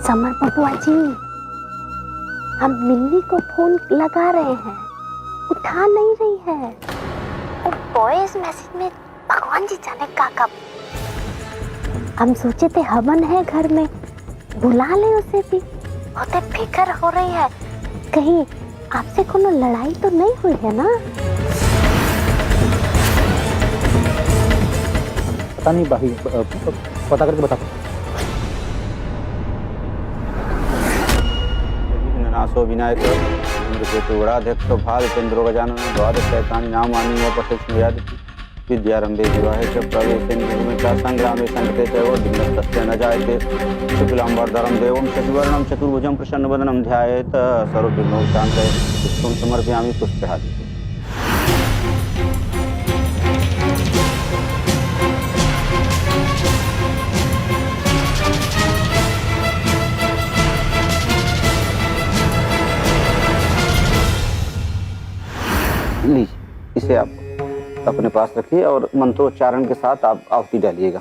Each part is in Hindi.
समर बबुआ जी, हम मिन्नी को फोन लगा रहे हैं, उठा नहीं रही है। और वॉइस मैसेज में भगवान जी जाने का कब। हम सोचे थे हवन है घर में, बुला ले उसे भी। बहुत फिक्र हो रही है, कहीं आपसे कोनो लड़ाई तो नहीं हुई है ना? पता नहीं भाई, पता करके बता। नासो विनायक मृगेतुगणाध्यक्ष भाल चंद्रो गजानन द्वादश शैतानि नामानि पठिष्णुयाद विद्यारंभे विवाहे च प्रवेशेन भूमिका संग्रामे संगते च दिग्नस्तस्य न जायते शुक्लांबरधरं देवं शशिवर्णं चतुर्भुजं प्रसन्नवदनं ध्यायेत सर्वविघ्नोपशान्तये पुष्पं समर्पयामि पुष्पहारि। लीजिए, इसे आप अपने पास रखिए और मंत्रोच्चारण के साथ आप आहुति डालिएगा।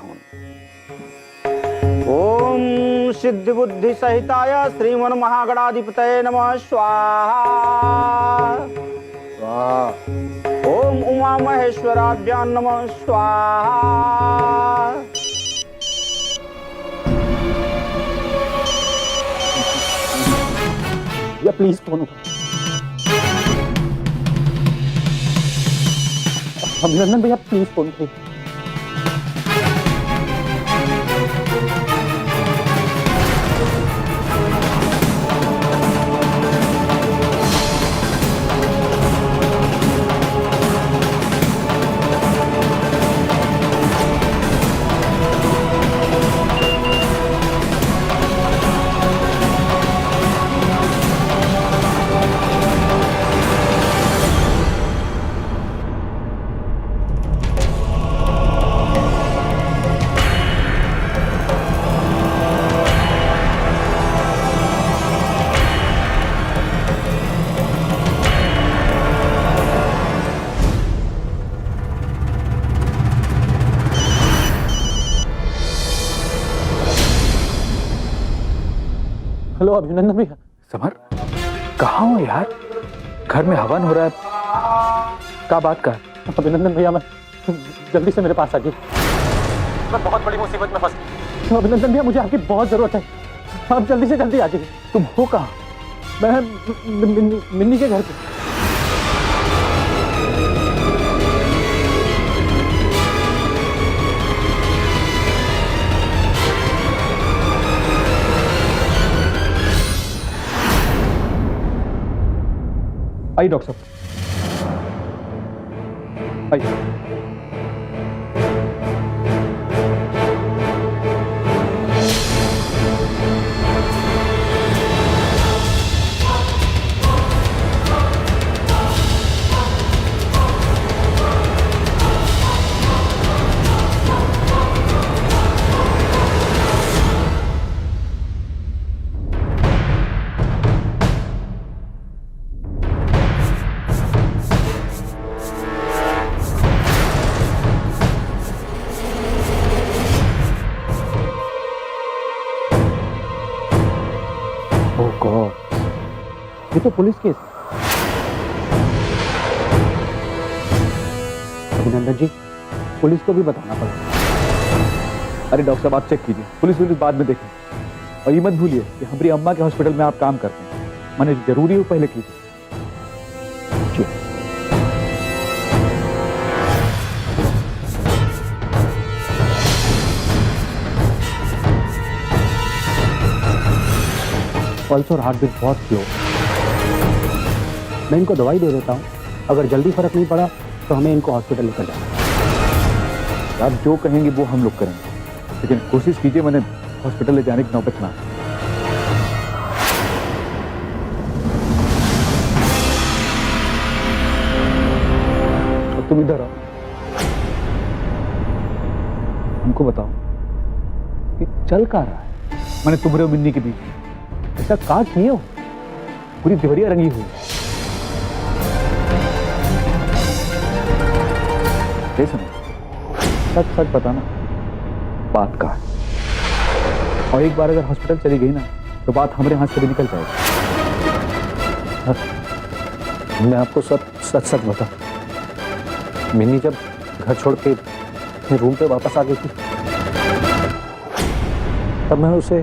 ओम सिद्धि बुद्धि सहिताय श्रीमन महागणाधिपतये नमः स्वाहा। ओम उमा महेश्वराभ्यां नमः स्वाहा। या प्लीज फोन अभिनंदन भैया, प्लीज फोन करिए। हेलो अभिनंदन भैया। समर, कहाँ हो यार? घर में हवन हो रहा है, क्या बात कर? अभिनंदन भैया, मैं जल्दी से मेरे पास आ जाइए, मैं बहुत बड़ी मुसीबत में फंस गई। अभिनंदन भैया, मुझे आपकी बहुत जरूरत है, आप जल्दी से जल्दी आ जाइए। तुम हो कहाँ? मैं मिन्नी के घर पे। आइए डॉक्टर साहब, आइए। ये तो पुलिस केस। अभिनंदन जी, पुलिस को भी बताना पड़ेगा। अरे डॉक्टर साहब, आप चेक कीजिए, पुलिस बाद में देखें। और ये मत भूलिए कि हमारी अम्मा के हॉस्पिटल में आप काम करते हैं, मैंने जरूरी हो पहले कीजिए। पल्स और हार्ट बीट बहुत स्लो। मैं इनको दवाई दे देता हूँ, अगर जल्दी फर्क नहीं पड़ा तो हमें इनको हॉस्पिटल लेकर जाना। आप जो कहेंगे वो हम लोग करेंगे, लेकिन कोशिश कीजिए मैंने हॉस्पिटल ले जाने की नौबत ना। अब तुम इधर आओ, हमको बताओ कि चल क्या रहा है? मैंने तुम्हारे और मिन्नी के बीच ऐसा क्या किए हो? पूरी देवरिया रंगी हुई। सच सच बताना बात का है। और एक बार अगर हॉस्पिटल चली गई ना तो बात हमारे हाथ से भी निकल जाएगी। मैं आपको सब सच सच बताऊं, मिन्नी जब घर छोड़ के अपने रूम पे वापस आ गई थी, तब मैं उसे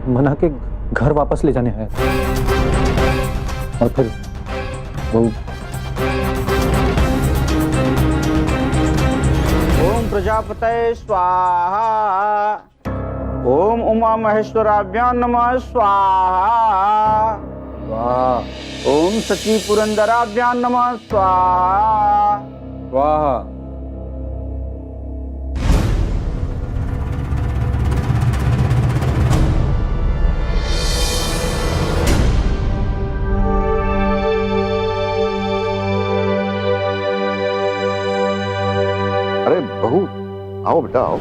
मना के घर वापस ले जाने आया था। और फिर वो ओम प्रजापतये स्वाहा, ओम उमा महेश्वराभ्यां नमः स्वाहा, वाह ओम सची पुरंदराभ्यां नमः स्वाहा। वाह। अरे बहू, आओ बेटा आओ।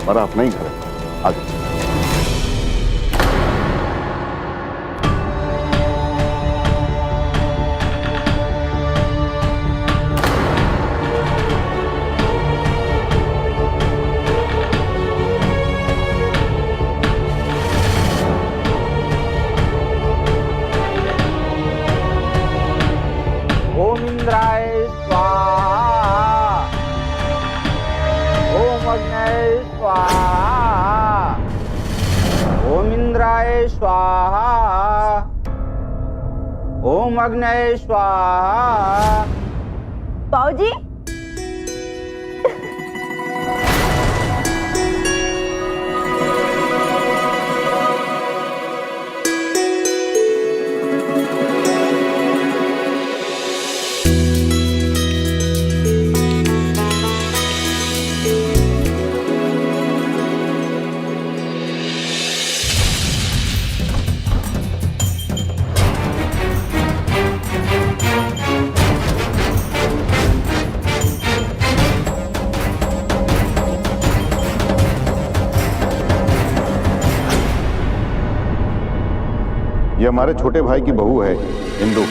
हमारा अपना ही घर है, आ जाओ। ओम इंद्राय स्वाहा, ओम अग्नये स्वाहा, ओम इंद्राय स्वाहा, ओम अग्नये स्वाहा। बाबूजी, ये हमारे छोटे भाई की बहू है, इंदु।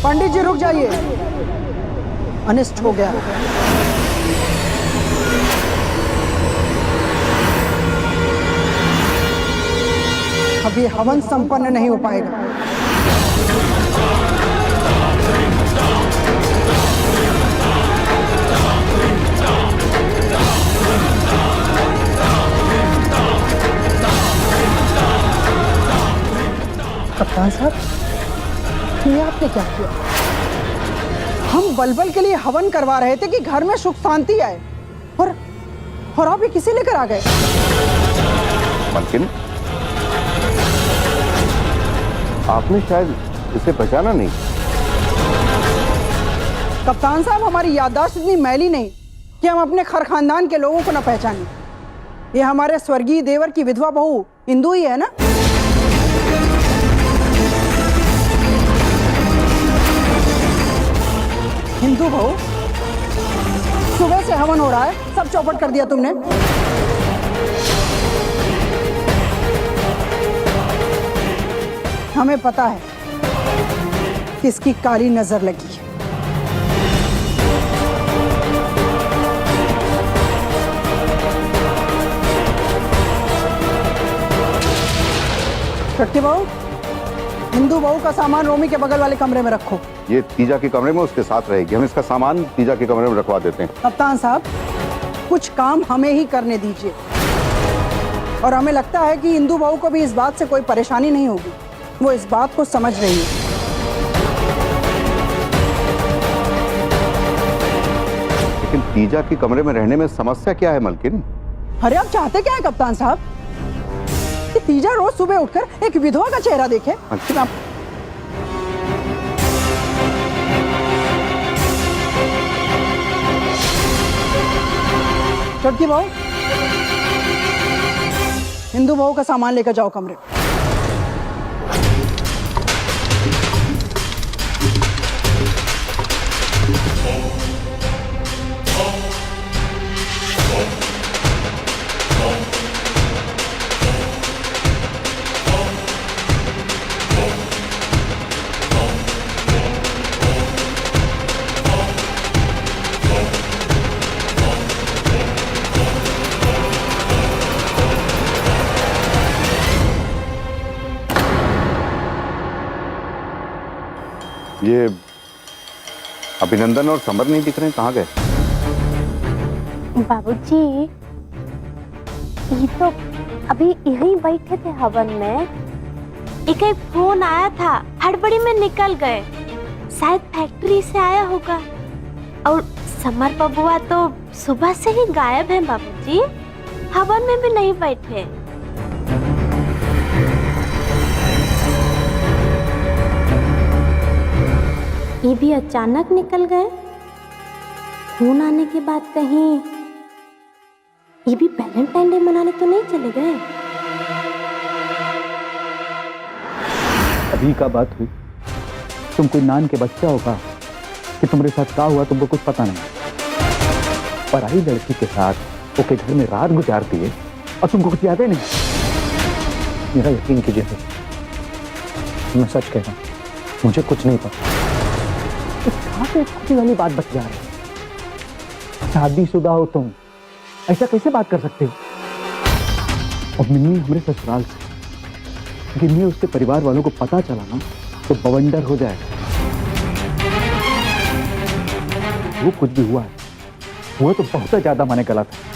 पंडित जी रुक जाइए, अनिष्ट हो गया। अभी हवन संपन्न नहीं हो पाएगा। कप्तान साहब, ये आपने क्या किया? हम बलबल के लिए हवन करवा रहे थे कि घर में सुख शांति आए, और आप ये किसे लेकर आ गए? मलकिन, आपने शायद इसे पहचाना नहीं। कप्तान साहब, हमारी याददाश्त इतनी मैली नहीं कि हम अपने खर खानदान के लोगों को न पहचानें। ये हमारे स्वर्गीय देवर की विधवा बहू इंदु ही है ना? हिंदू बहू, सुबह से हवन हो रहा है, सब चौपट कर दिया तुमने। हमें पता है किसकी काली नजर लगी है। छठी बहू, हिंदू बहू का सामान रोमी के बगल वाले कमरे में रखो। ये तीजा के कमरे में उसके साथ रहेगी। हम इसका सामान तीजा के कमरे में रखवा देते हैं। कप्तान साहब, कुछ काम हमें ही करने दीजिए। और हमें लगता है कि हिंदू बहू को भी इस बात से कोई परेशानी नहीं होगी। वो इस बात को समझ रही है। लेकिन तीजा के कमरे में रहने में समस्या क्या है मलकिन? अरे आप चाहते क्या है कप्तान साहब? कि तीजा रोज सुबह उठकर एक विधवा का चेहरा देखे? अच्छा। चटकी बहू, हिंदू बहू का सामान लेकर जाओ कमरे। ये अभिनंदन और समर नहीं दिख रहे, कहाँ गए? बाबूजी, ये तो अभी यहीं बैठे थे हवन में। एक फोन आया था, हड़बड़ी में निकल गए, शायद फैक्ट्री से आया होगा। और समर बबुआ तो सुबह से ही गायब हैं बाबूजी, हवन में भी नहीं बैठे। ये भी अचानक निकल गए। फोन आने के बाद कहीं ये भी वैलेंटाइन डे मनाने तो नहीं चले गए? अभी का बात हुई, तुम कोई नान के बच्चा होगा कि तुम्हारे साथ क्या हुआ तुमको कुछ पता नहीं। पराई लड़की के साथ ओके घर में रात गुजारती है और तुमको कुछ याद है नहीं। मेरा यकीन कीजिए, मैं सच कह रहा हूं, मुझे कुछ नहीं पता। कहाँ पे खुशी वाली बात बच जा रही है? शादीशुदा हो तुम, ऐसा कैसे बात कर सकते हो? और मिन्नी हमारे ससुराल से, गिन्नी उसके परिवार वालों को पता चला ना तो बवंडर हो जाएगा। वो कुछ भी हुआ है, वो तो बहुत ज्यादा माने गलत है।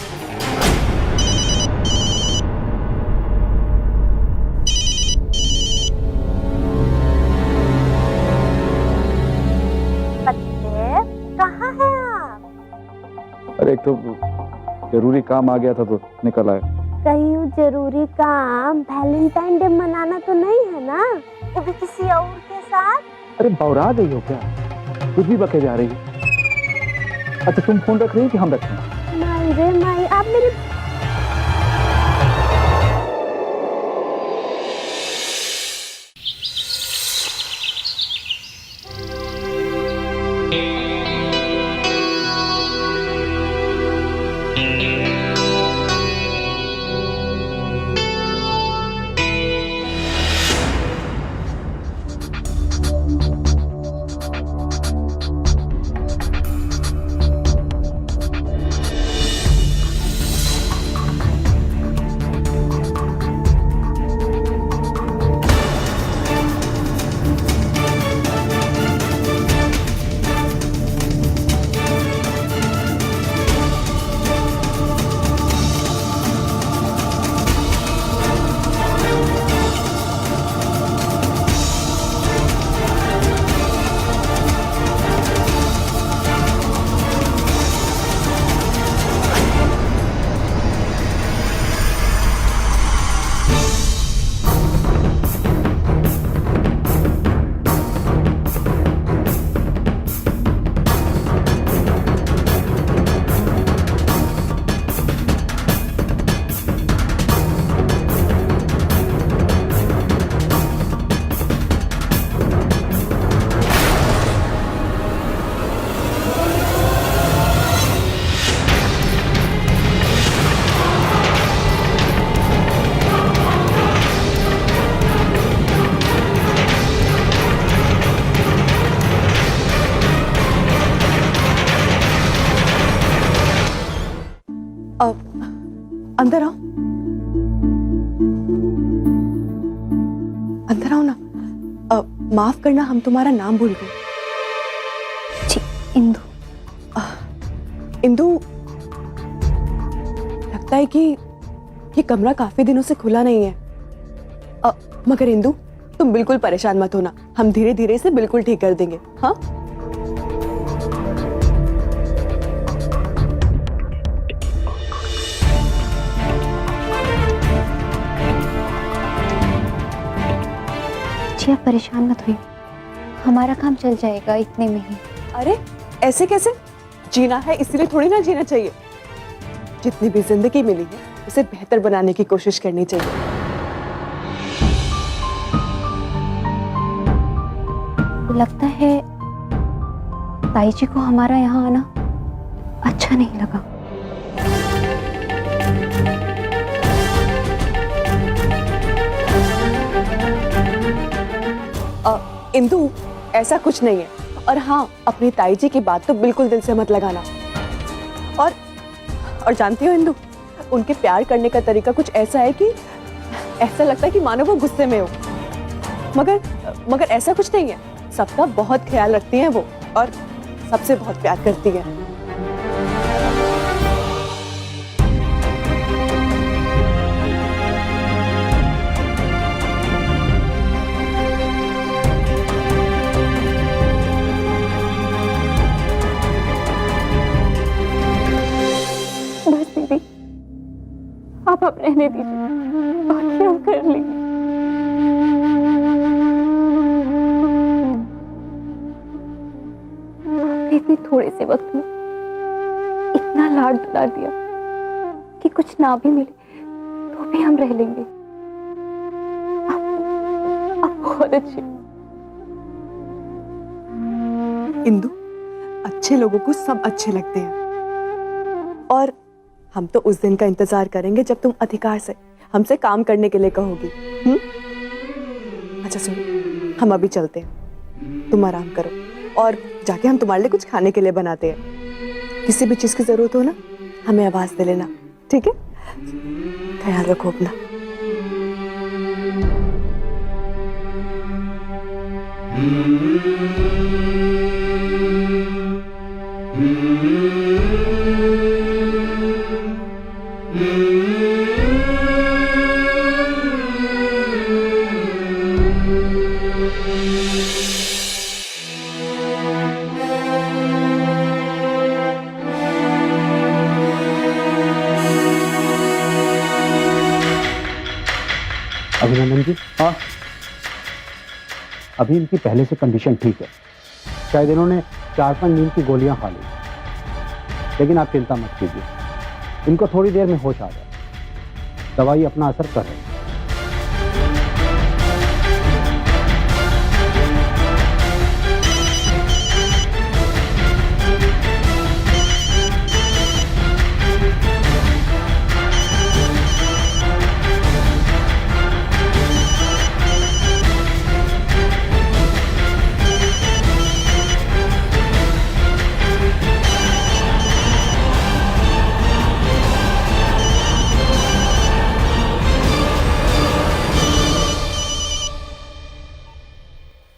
कहाँ हैं आप? अरे एक तो जरूरी काम आ गया था तो निकल आया। कहीं जरूरी काम वैलेंटाइन डे मनाना तो नहीं है ना? वो भी किसी और के साथ? अरे बौरा गई हो क्या? कुछ भी बके जा रही है। अच्छा तुम फोन रख रही हो कि हम रखें? नहीं रे माई, आप मेरी अंदर आओ, अंदर आओ ना। माफ करना, हम तुम्हारा नाम भूल गए। जी, इंदु। इंदु, लगता है कि ये कमरा काफी दिनों से खुला नहीं है। मगर इंदु, तुम बिल्कुल परेशान मत होना, हम धीरे धीरे इसे बिल्कुल ठीक कर देंगे। हाँ, आप परेशान मत होइए, हमारा काम चल जाएगा इतने में ही। अरे ऐसे कैसे? जीना है इसलिए थोड़ी ना जीना चाहिए। जितनी भी जिंदगी मिली है उसे बेहतर बनाने की कोशिश करनी चाहिए। लगता है ताई जी को हमारा यहाँ आना अच्छा नहीं लगा। इंदु, ऐसा कुछ नहीं है। और हाँ, अपनी ताई जी की बात तो बिल्कुल दिल से मत लगाना। और जानती हो इंदु, उनके प्यार करने का तरीका कुछ ऐसा है कि ऐसा लगता है कि मानो वो गुस्से में हो, मगर ऐसा कुछ नहीं है। सबका बहुत ख्याल रखती हैं वो, और सबसे बहुत प्यार करती हैं। बस दीदी, आप अब रहने दीजिए, बाकी हम कर लेंगे। आपने इतने थोड़े से वक्त में इतना लाड दुलार दिया कि कुछ ना भी मिले तो भी हम रह लेंगे। आप बहुत अच्छे। इंदु, अच्छे लोगों को सब अच्छे लगते हैं, और हम तो उस दिन का इंतजार करेंगे जब तुम अधिकार से हमसे काम करने के लिए कहोगी। अच्छा सुनो, हम अभी चलते हैं, तुम आराम करो, और जाके हम तुम्हारे लिए कुछ खाने के लिए बनाते हैं। किसी भी चीज की जरूरत हो ना, हमें आवाज दे लेना, ठीक है? ख्याल रखो अपना। अभिनंदन जी, हाँ, अभी इनकी पहले से कंडीशन ठीक है। शायद इन्होंने 4-5 नींद की गोलियां खा ली, लेकिन आप चिंता मत कीजिए, इनको थोड़ी देर में होश आ जाए। दवाई अपना असर कर रही है।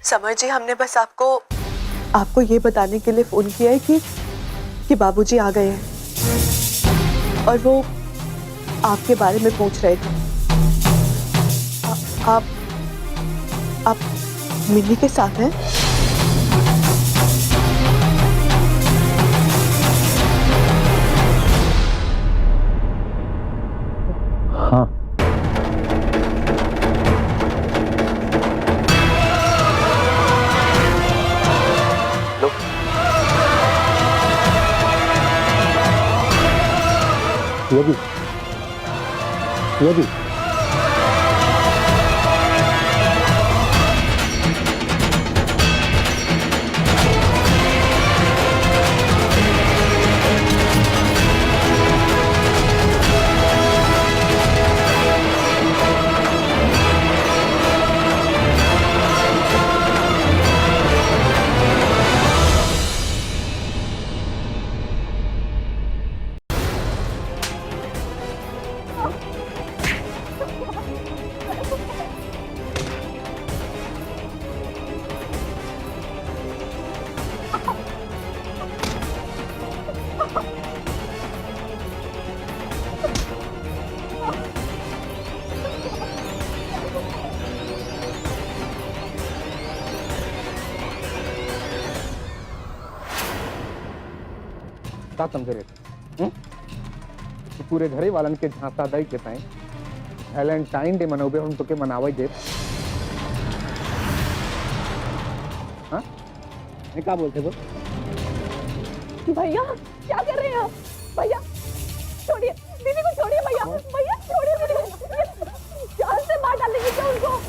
समर जी, हमने बस आपको ये बताने के लिए फोन किया है कि बाबूजी आ गए हैं, और वो आपके बारे में पूछ रहे थे। आप मिन्नी के साथ हैं? हाँ, ये भी का समझे रहे तो पूरे घरे वालन के झांसा दई के ताई वैलेंटाइन डे मनोबे हम तो के मनावे दे। हाँ, ये क्या बोलते बोल? भैया क्या कर रहे हैं आप? भैया छोड़िए, दीदी को छोड़िए। भैया भैया छोड़िए, जान से मार डालेंगे क्या उनको?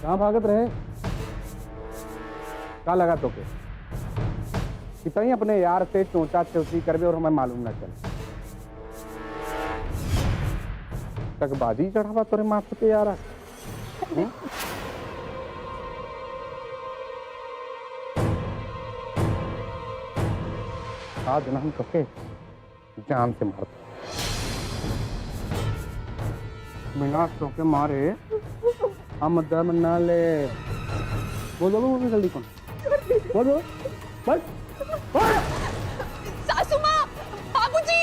कहाँ भागत रहे? का लगा तो के कितनी अपने यार से चोंचा चौची करबे और हमें मालूम ना चले। तक बाजी चढ़ावा तोरे माथे पे यार। आज ना हम कके जान से मारते बिना के मारे हम दम ना ले। बोलो जल्दी कौन बोलो बस सासू माँ, बाबूजी,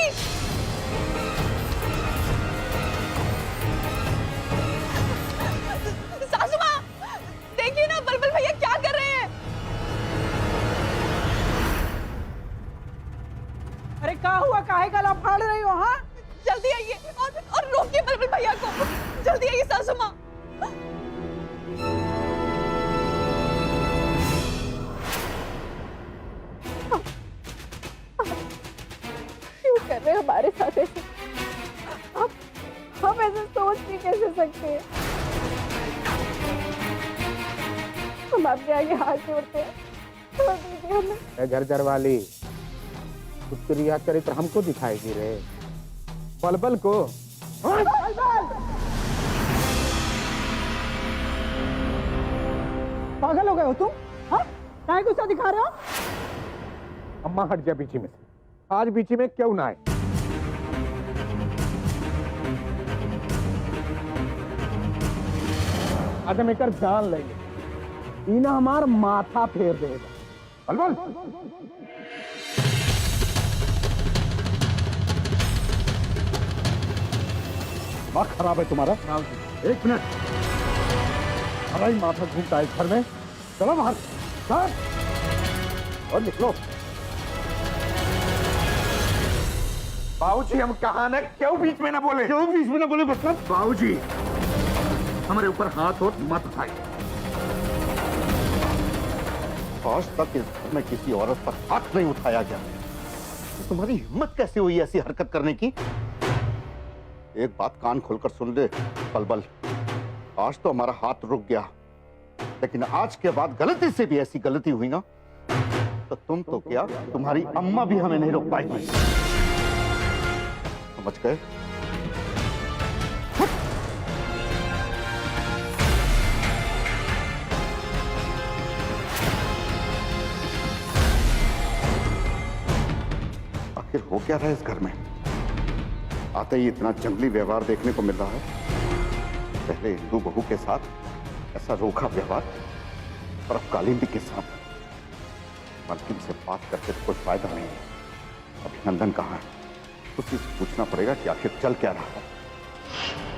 सासू माँ, देखिए ना बलबल भैया क्या कर रहे हैं। अरे क्या हुआ, काहे गला फाड़ रही हो? हाँ, जल्दी आइए और रोकिए बलबल भैया को। जल्दी आइए सासू माँ। क्यों कर रहे हैं हमारे साथ ऐसे? हम ऐसे सोच भी कैसे सकते हैं? हम आपके आगे हाथ जोड़ते हैं। छोड़ दीजिए हमें। घर वाली उत्तरिया चरित्र हमको दिखाएगी रे, बलबल को। पागल हो गए हो तुम? हाँ, काहे गुस्सा दिखा रहे हो? अम्मा हट जा बीची में से, आज बीची में क्यों ना आए। आज हम एक जान लेंगे, इना हमार माथा फेर देगा। बलबल दिमाग खराब है तुम्हारा? एक मिनट, हमारा ही माथा घूमता है इस घर में। चलो बाहर और निकलो। बाबूजी हम कहा ना, क्यों बीच में ना बोले? क्यों बीच में ना बोले मतलब? बाबूजी हमारे ऊपर हाथ और मत उठाइए। आज तक इस घर में किसी औरत पर हाथ नहीं उठाया गया। तुम्हारी हिम्मत कैसे हुई ऐसी हरकत करने की? एक बात कान खोलकर सुन ले बलबल, आज तो हमारा हाथ रुक गया, लेकिन आज के बाद गलती से भी ऐसी गलती हुई ना तो तुम तो क्या, तुम्हारी अम्मा भी हमें नहीं रोक पाएगी। समझ गए? आखिर हो क्या रहा है इस घर में? आते ही इतना जंगली व्यवहार देखने को मिल रहा है। पहले हिंदू बहू के साथ ऐसा रोखा व्यवहार, और अब कालिंदी के साथ। मलकिन से बात करके तो कोई फायदा नहीं है। अभिनंदन कहाँ है? उसी से पूछना पड़ेगा कि आखिर चल क्या रहा है।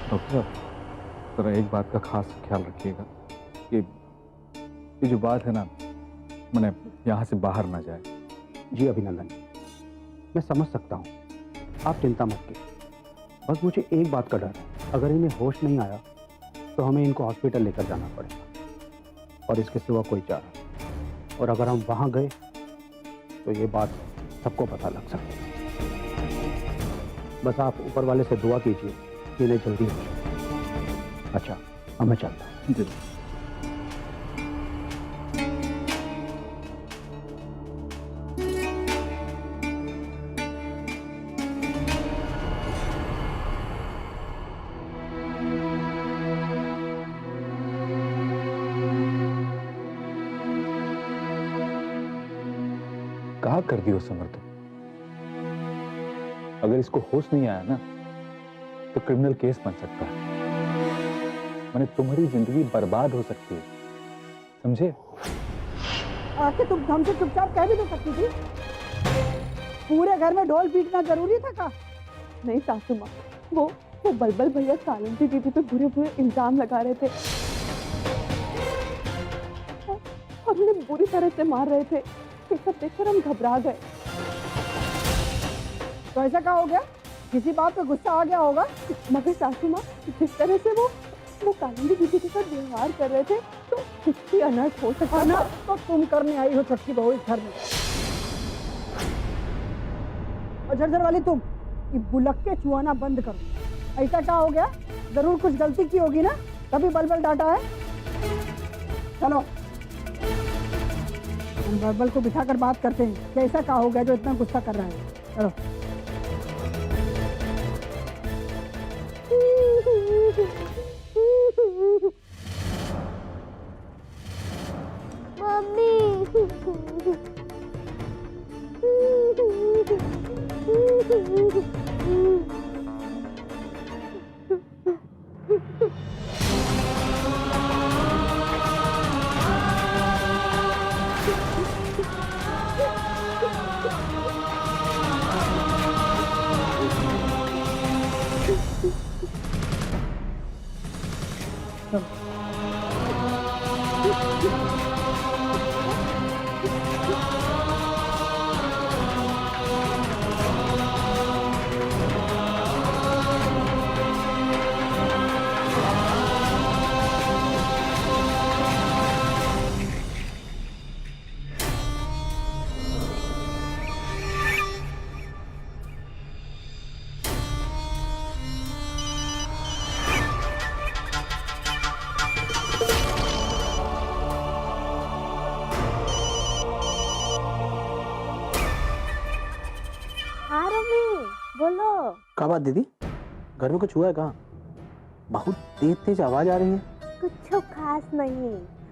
डॉक्टर साहब जरा एक बात का खास ख्याल रखिएगा कि ये जो बात है ना, मैंने यहाँ से बाहर ना जाए। जी अभिनंदन, मैं समझ सकता हूँ, आप चिंता मत कीजिए। बस मुझे एक बात का डर है, अगर इन्हें होश नहीं आया तो हमें इनको हॉस्पिटल लेकर जाना पड़ेगा और इसके सिवा कोई चारा नहीं। और अगर हम वहाँ गए तो ये बात सबको पता लग सकती है। बस आप ऊपर वाले से दुआ कीजिए कि इन्हें जल्दी हो जाए। अच्छा, अब मैं चलता हूँ। जी कहा कर दियो समर्थ, अगर इसको होश नहीं आया ना तो क्रिमिनल केस बन सकता है। मैंने तुम्हारी जिंदगी बर्बाद हो सकती है, समझे? आके तुम हमसे चुपचाप कह भी तो सकती थी। पूरे घर में ढोल पीटना जरूरी था का? नहीं सासू माँ, वो बलबल भैया कालिंदी दीदी पे बुरे बुरे इल्जाम लगा रहे थे और उन्हें बुरी तरह से मार रहे थे। ये सब देखकर हम घबरा गए। तो ऐसा क्या हो गया? किसी बात पे गुस्सा आ गया होगा। मगर सासू माँ, जिस तरह से वो कालिंदी दीदी के साथ व्यवहार कर रहे थे तो कुछ भी अनर्थ हो सकता था। तो तुम करने आई हो छोटकी बहू इस घर में। और झरझर वाली तुम, ये बुलक के चुआना बंद करो। ऐसा क्या हो गया? जरूर कुछ गलती की होगी ना, तभी बलबल डांटा है। चलो हम बलबल को बिठाकर बात करते हैं, कैसा क्या हो गया जो इतना गुस्सा कर रहा है। चलो हाँ रमी, बोलो। क्या बात दीदी, घर में कुछ हुआ है? कहाँ बहुत तेज तेज आवाज आ रही है। कुछ खास नहीं,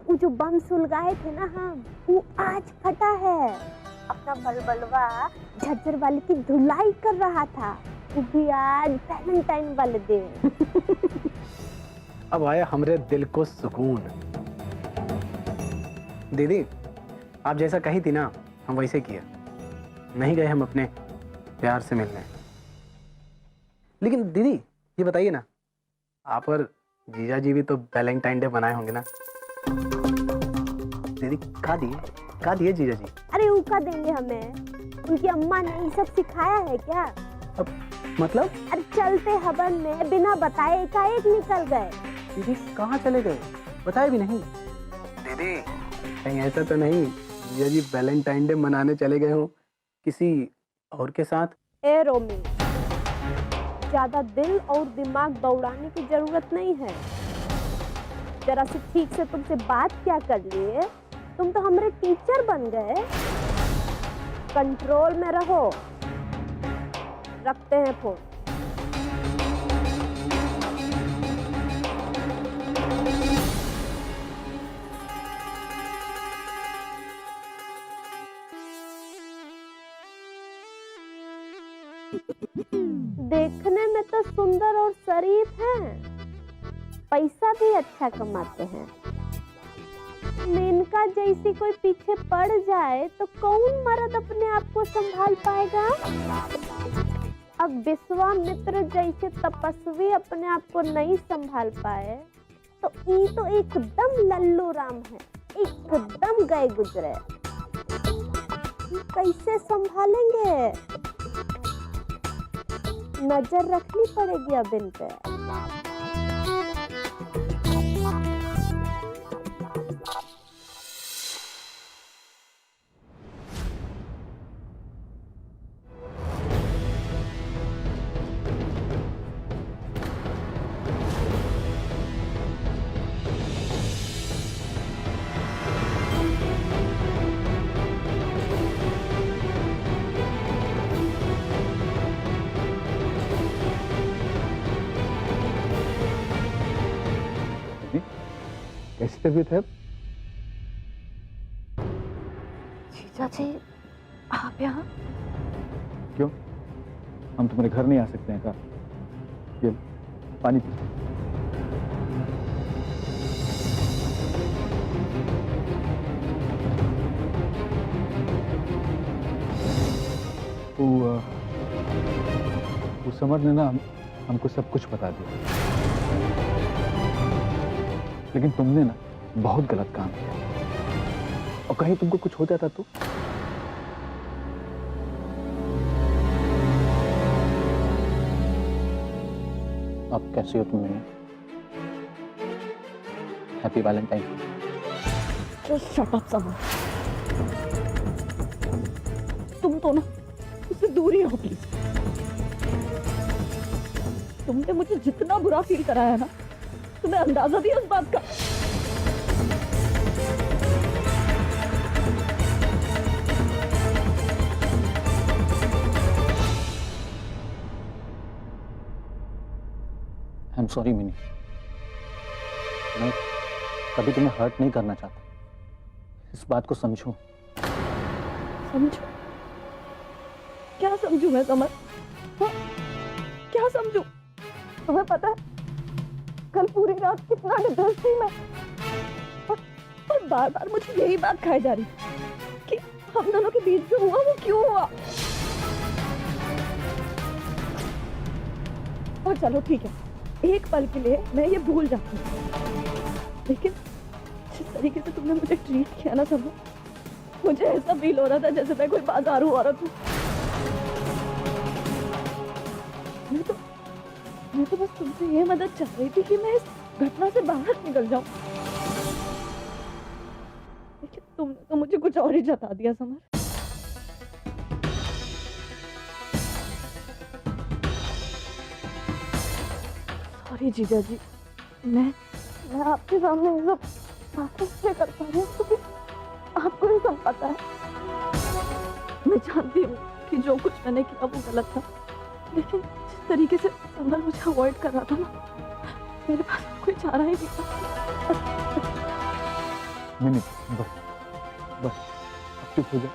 वो जो बम सुलगाए थे ना हम, वो आज फटा है। अपना बलबलवा झज्जर वाले की धुलाई कर रहा था, वो भी आज वैलेंटाइन वाले दिन। अब आया हमरे दिल को सुकून। दीदी आप जैसा कही थी ना, हम वैसे किया। नहीं गए हम अपने प्यार से मिलने। लेकिन दीदी ये बताइए ना, आप और जीजा जी भी तो वैलेंटाइन डे बनाए होंगे ना? दीदी कहा दिए जीजा जी? अरे वो का देंगे हमें, उनकी अम्मा ने ये सब सिखाया है क्या? अब मतलब? अरे चलते हवन में बिना बताए एकाएक निकल गए। दीदी कहाँ चले गए, बताए भी नहीं? दीदी कहीं ऐसा तो नहीं जीजा जी वैलेंटाइन डे मनाने चले गए हो किसी और के साथ? ए रोमी, ज्यादा दिल और दिमाग दौड़ाने की जरूरत नहीं है। जरा से ठीक से तुमसे बात क्या कर लिए, तुम तो हमारे टीचर बन गए। कंट्रोल में रहो। रखते हैं फोन। देखने में तो सुंदर और शरीफ हैं, पैसा भी अच्छा कमाते हैं। मेनका जैसी कोई पीछे पड़ जाए तो कौन मर्द अपने आप को संभाल पाएगा? अब विश्वामित्र जैसे तपस्वी अपने आप को नहीं संभाल पाए तो ये तो एकदम लल्लू राम है, एकदम गए गुजरे। कैसे संभालेंगे? नजर रखनी पड़ेगी अब इन पे। कैसी तबीयत है? जीजा जी आप यहाँ? क्यों, हम तुम्हारे घर नहीं आ सकते हैं क्या? ये पानी पी। वो समर ने ना हमको सब कुछ बता दिया, लेकिन तुमने ना बहुत गलत काम किया। और कहीं तुमको कुछ हो जाता तो? अब कैसी हो तुम? Happy Valentine. Shut up summer, तुम तो ना उससे दूर ही रहो प्लीज। तुमने मुझे जितना बुरा फील कराया ना, तुम्हें अंदाजा भी उस बात का? सॉरी मिनी, मैं कभी तुम्हें हर्ट नहीं करना चाहता, इस बात को समझो। समझो? क्या समझू मैं समर? हाँ? क्या समझू? तुम्हें पता है कल पूरी रात कितना डिप्रेस थी मैं, और बार बार मुझे यही बात खाई जा रही कि हम दोनों के बीच जो हुआ वो क्यों हुआ। और चलो ठीक है, एक पल के लिए मैं ये भूल जाती हूँ, लेकिन जिस तरीके से तुमने मुझे ट्रीट किया ना समर, मुझे ऐसा फील हो रहा था जैसे मैं कोई बाजारू औरत हूँ। मैं तो बस तुमसे ये मदद चाह रही थी कि मैं इस घटना से बाहर निकल जाऊं, लेकिन तुमने तो मुझे कुछ और ही जता दिया समर। सॉरी जीजा जी, मैं आपके सामने ये सब बातें इसलिए कर पा रही हूँ क्योंकि आपको ये सब पता है। मैं जानती हूँ कि जो कुछ मैंने किया वो गलत था, लेकिन जिस तरीके से समर मुझे अवॉइड कर रहा था ना, मेरे पास कोई चारा ही नहीं था। नहीं, बस अब चुप हो जाओ।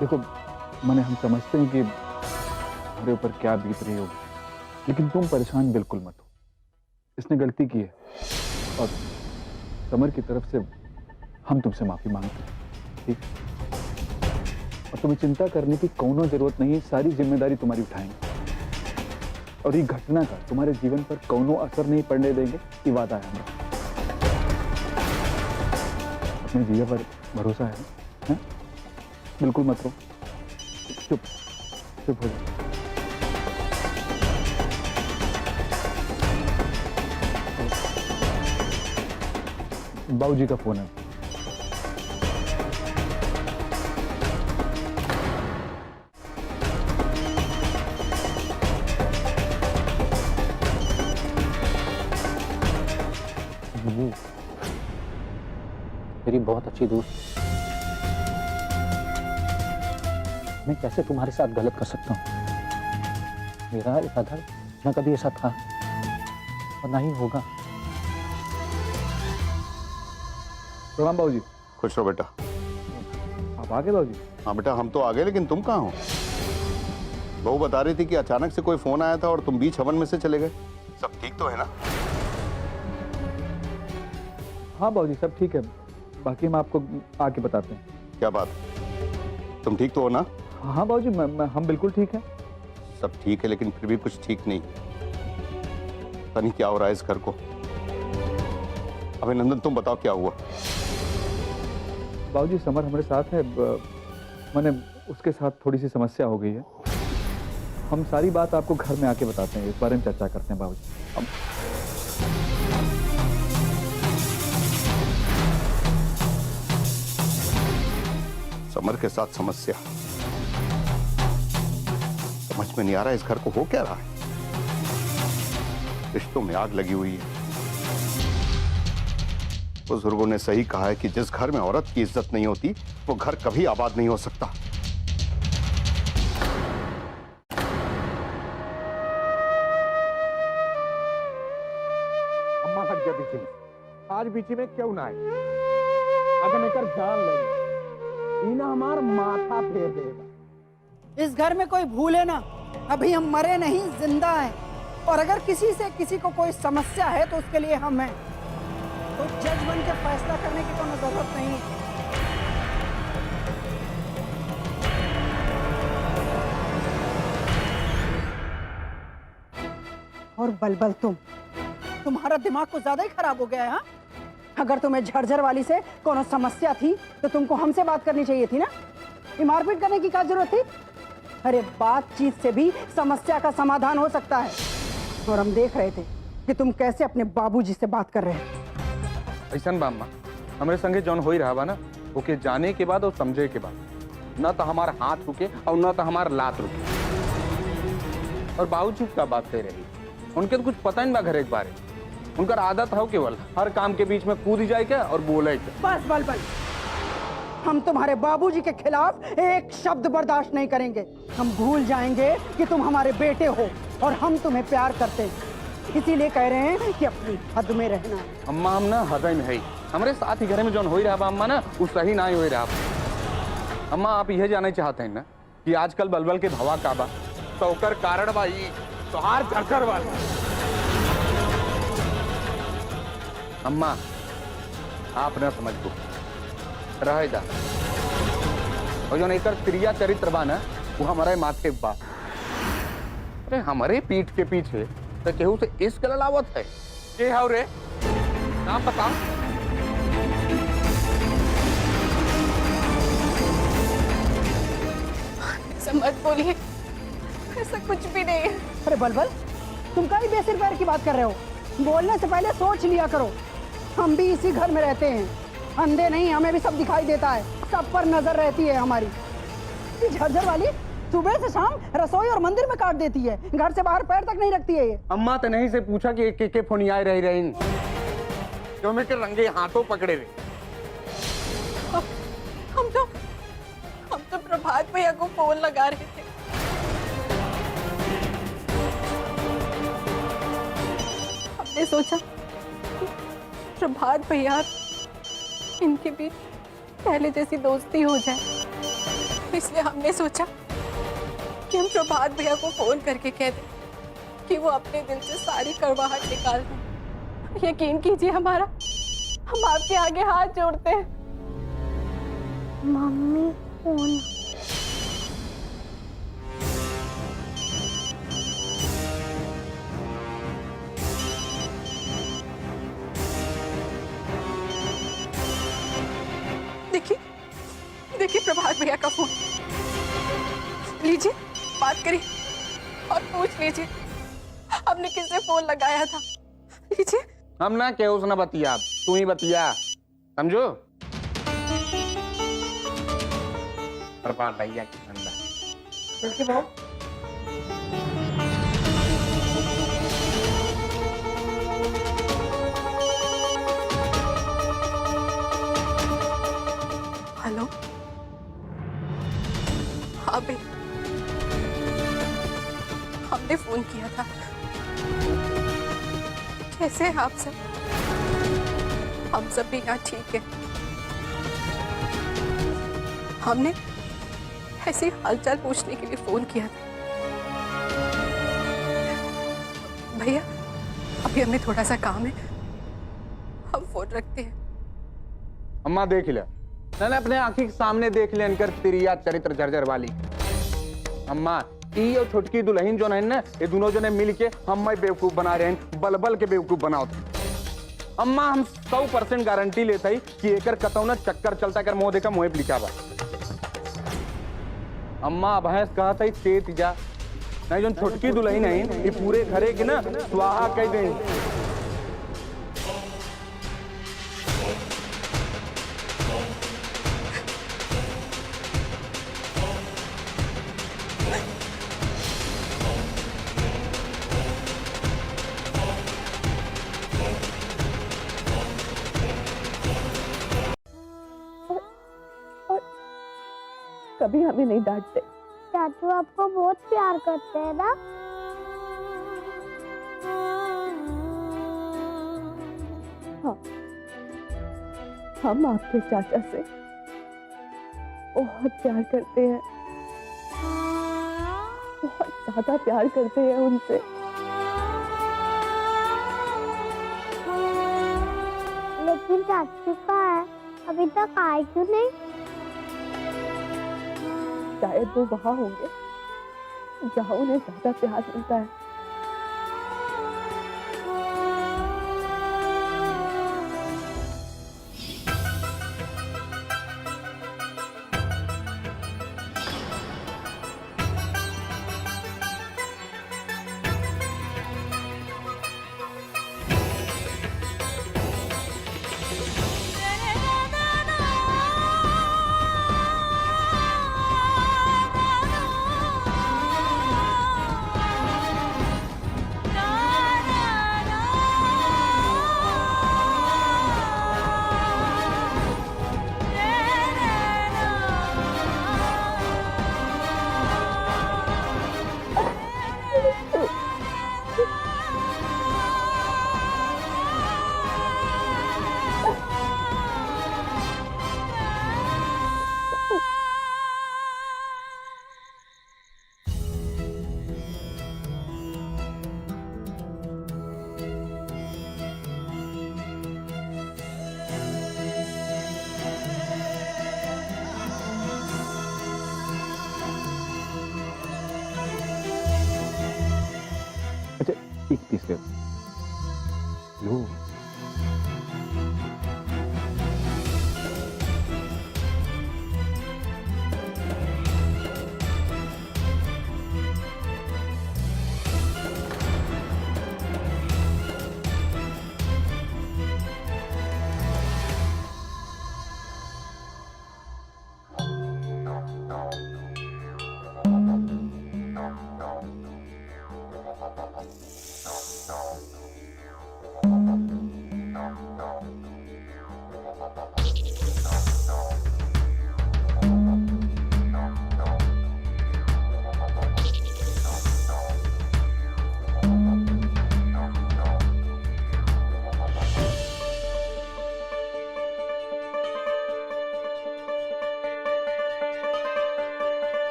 देखो मैंने, हम समझते हैं कि हमारे ऊपर क्या बीत रही होगी, लेकिन तुम परेशान बिल्कुल मत हो। इसने गलती की है और समर की तरफ से हम तुमसे माफी मांगते हैं, ठीक? और तुम्हें चिंता करने की कोनो जरूरत नहीं है, सारी जिम्मेदारी तुम्हारी उठाएंगे और ये घटना का तुम्हारे जीवन पर कोनो असर नहीं पड़ने देंगे, ये वादा है हमारा। अपने जीवन पर भरोसा है ना? बिल्कुल मत रो, चुप चुप हो जाओ। बाबूजी का फोन है। मेरी बहुत अच्छी दोस्त, मैं कैसे तुम्हारे साथ गलत कर सकता हूं? मेरा इरादा न कभी ऐसा था और ना ही होगा। प्रणाम बाबूजी। खुश रहो बेटा। आप आ गए बाबूजी? हाँ बेटा, हम तो आ गए, लेकिन तुम कहाँ हो? बहू बता रही थी कि अचानक से कोई फोन आया था और तुम बीच हवन में से चले गए। सब ठीक तो है ना? हाँ बाबूजी, सब ठीक है, बाकी हम आपको आके बताते हैं। क्या बात, तुम ठीक तो हो ना? हाँ बाबूजी, हम बिल्कुल ठीक हैं। सब ठीक है, लेकिन फिर भी कुछ ठीक नहीं। पता नहीं क्या हो रहा है इस घर को। अभिनंदन, तुम बताओ क्या हुआ? बाबूजी, समर हमारे साथ है, मैंने उसके साथ थोड़ी सी समस्या हो गई है। हम सारी बात आपको घर में आके बताते हैं, इस बारे में चर्चा करते हैं बाबूजी। समर के साथ समस्या, समझ में नहीं आ रहा इस घर को हो क्या रहा है। रिश्तों में आग लगी हुई है। बुजुर्गों ने सही कहा है कि जिस घर में औरत की इज्जत नहीं होती वो घर कभी आबाद नहीं हो सकता। अम्मा हट जा बीच में, आज बीच में क्यों ना आए? अगर मैं कर जान लेंगे, इना हमार माथा फेर देगा। इस घर में कोई भूले ना, अभी हम मरे नहीं, जिंदा हैं। और अगर किसी से किसी को कोई समस्या है तो उसके लिए हम हैं। तो जज बन के फैसला करने की कोई जरूरत नहीं है। और बलबल, तुम्हारा दिमाग कुछ ज्यादा ही खराब हो गया है। हाँ, अगर तुम्हें झरझर वाली से कोनो समस्या थी तो तुमको हमसे बात करनी चाहिए थी ना। ये मारपीट करने की क्या जरूरत थी? अरे बातचीत से भी समस्या का समाधान हो सकता है। और हम देख रहे थे कि तुम कैसे अपने बाबूजी से बात कर रहे हैं। ऐसा बाम्मा, हमारे संगे जौन हो ही रहा ना, ओके जाने के बाद और समझे के बाद न तो हमारा हाथ रुके और न तो हमारा लात रुके। और बाबूजी क्या बात कह रही, उनके तो कुछ पता नहीं बा घर एक बारे। उनका आदत है केवल हर काम के बीच में कूद जाए क्या और बोले क्या। बस बलबल, हम तुम्हारे बाबूजी के खिलाफ एक शब्द बर्दाश्त नहीं करेंगे। हम भूल जाएंगे कि तुम हमारे बेटे हो और हम तुम्हें प्यार करते हैं। इसीलिए कह रहे हैं कि अपनी हद में रहना। अम्मा हम ना हृदय में है, हमारे साथ ही घर में जौन हो रहा बा अम्मा ना वो सही ना हो रहा। अम्मा आप यह जानना चाहते हैं ना कि आजकल बलबल के भवा का बा, तो ओकर कारण बा ई तोहार चरचर वाला। अम्मा आप न समझ को रहे दा, और जो एकर क्रिया चरित्र बा ना वो हमारे माथे बा। अरे हमारे पीठ के पीछे तो केहू से इस गललावत है के हाउ रे नाम बता। ऐसा मत बोलिए, ऐसा कुछ भी नहीं है। अरे बलबल, तुम कहीं बेसिर पैर की बात कर रहे हो? बोलने से पहले सोच लिया करो। हम भी इसी घर में रहते हैं, अंधे नहीं, हमें भी सब दिखाई देता है, सब पर नजर रहती है हमारी। ये झरझर वाली सुबह से शाम रसोई और मंदिर में काट देती है, घर से बाहर पैर तक नहीं रखती है ये। अम्मा तो नहीं से पूछा कि के फोनियाए रही जो मेरे रंगे हाथों पकड़े रहे। हम तो प्रभात भैया को फोन लगा रहे थे। हमने सोचा प्रभात भैया इनके बीच पहले जैसी दोस्ती हो जाए, इसलिए हमने सोचा कि हम प्रभात भैया को फोन करके कह दें कि वो अपने दिल से सारी कड़वाहट निकाल दें। यकीन कीजिए हमारा, हम आपके आगे हाथ जोड़ते हैं। Mummy phone. देखिए प्रभात भैया का फोन, लीजिए बात करिए और पूछ लीजिए आपने किससे फोन लगाया था। लीजिए। हम ना के उसने बतिया, तू ही बतिया, समझो। प्रभात भैया की धंधा। हेलो, हाँ भाई, हमने फोन किया था। कैसे हैं आप सब? हम सब भी यहाँ ठीक है। हमने ऐसे ही हालचाल पूछने के लिए फोन किया था। भैया अभी हमें थोड़ा सा काम है, हम फोन रखते हैं। अम्मा देख ले, मैंने अपने आंखी के सामने देख ले इनकर तिरिया चरित्र झरझर वाली। अम्मा ई और छोटकी दुल्हन जो है ना, ये दोनों जने मिल के हम बेवकूफ बना रहे हैं, बलबल के बेवकूफ बनाओ। अम्मा हम 100% गारंटी लेते ही कि एकर कतौना चक्कर चलता कर मोह देखा मोह लिखा बा। अम्मा भैंस कहा था चेत जा नहीं, जो छोटकी दुल्हन है ये पूरे घरे के ना स्वाहा कह दें। कभी हमें नहीं डांटते। चाचू आपको बहुत प्यार करते हैं ना? हाँ, हम आपके चाचा से बहुत प्यार करते हैं, बहुत ज्यादा प्यार करते हैं उनसे। लेकिन चाचू का है, अभी तक आए क्यों नहीं? शायद वो वहां होंगे जहां उन्हें ज्यादा प्यार मिलता है।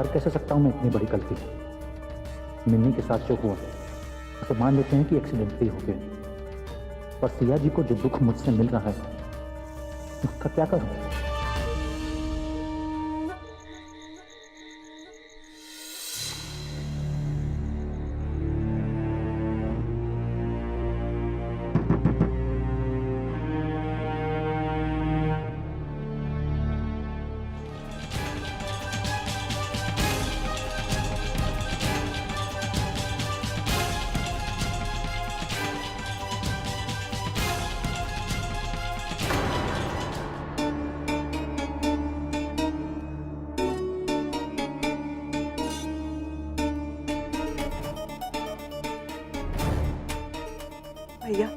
कर कैसे सकता हूं मैं इतनी बड़ी गलती? मिन्नी के साथ जो हुआ उसे मान लेते हैं कि एक्सीडेंटली हो गया, पर सिया जी को जो दुख मुझसे मिल रहा है उसका क्या करूं? भैया,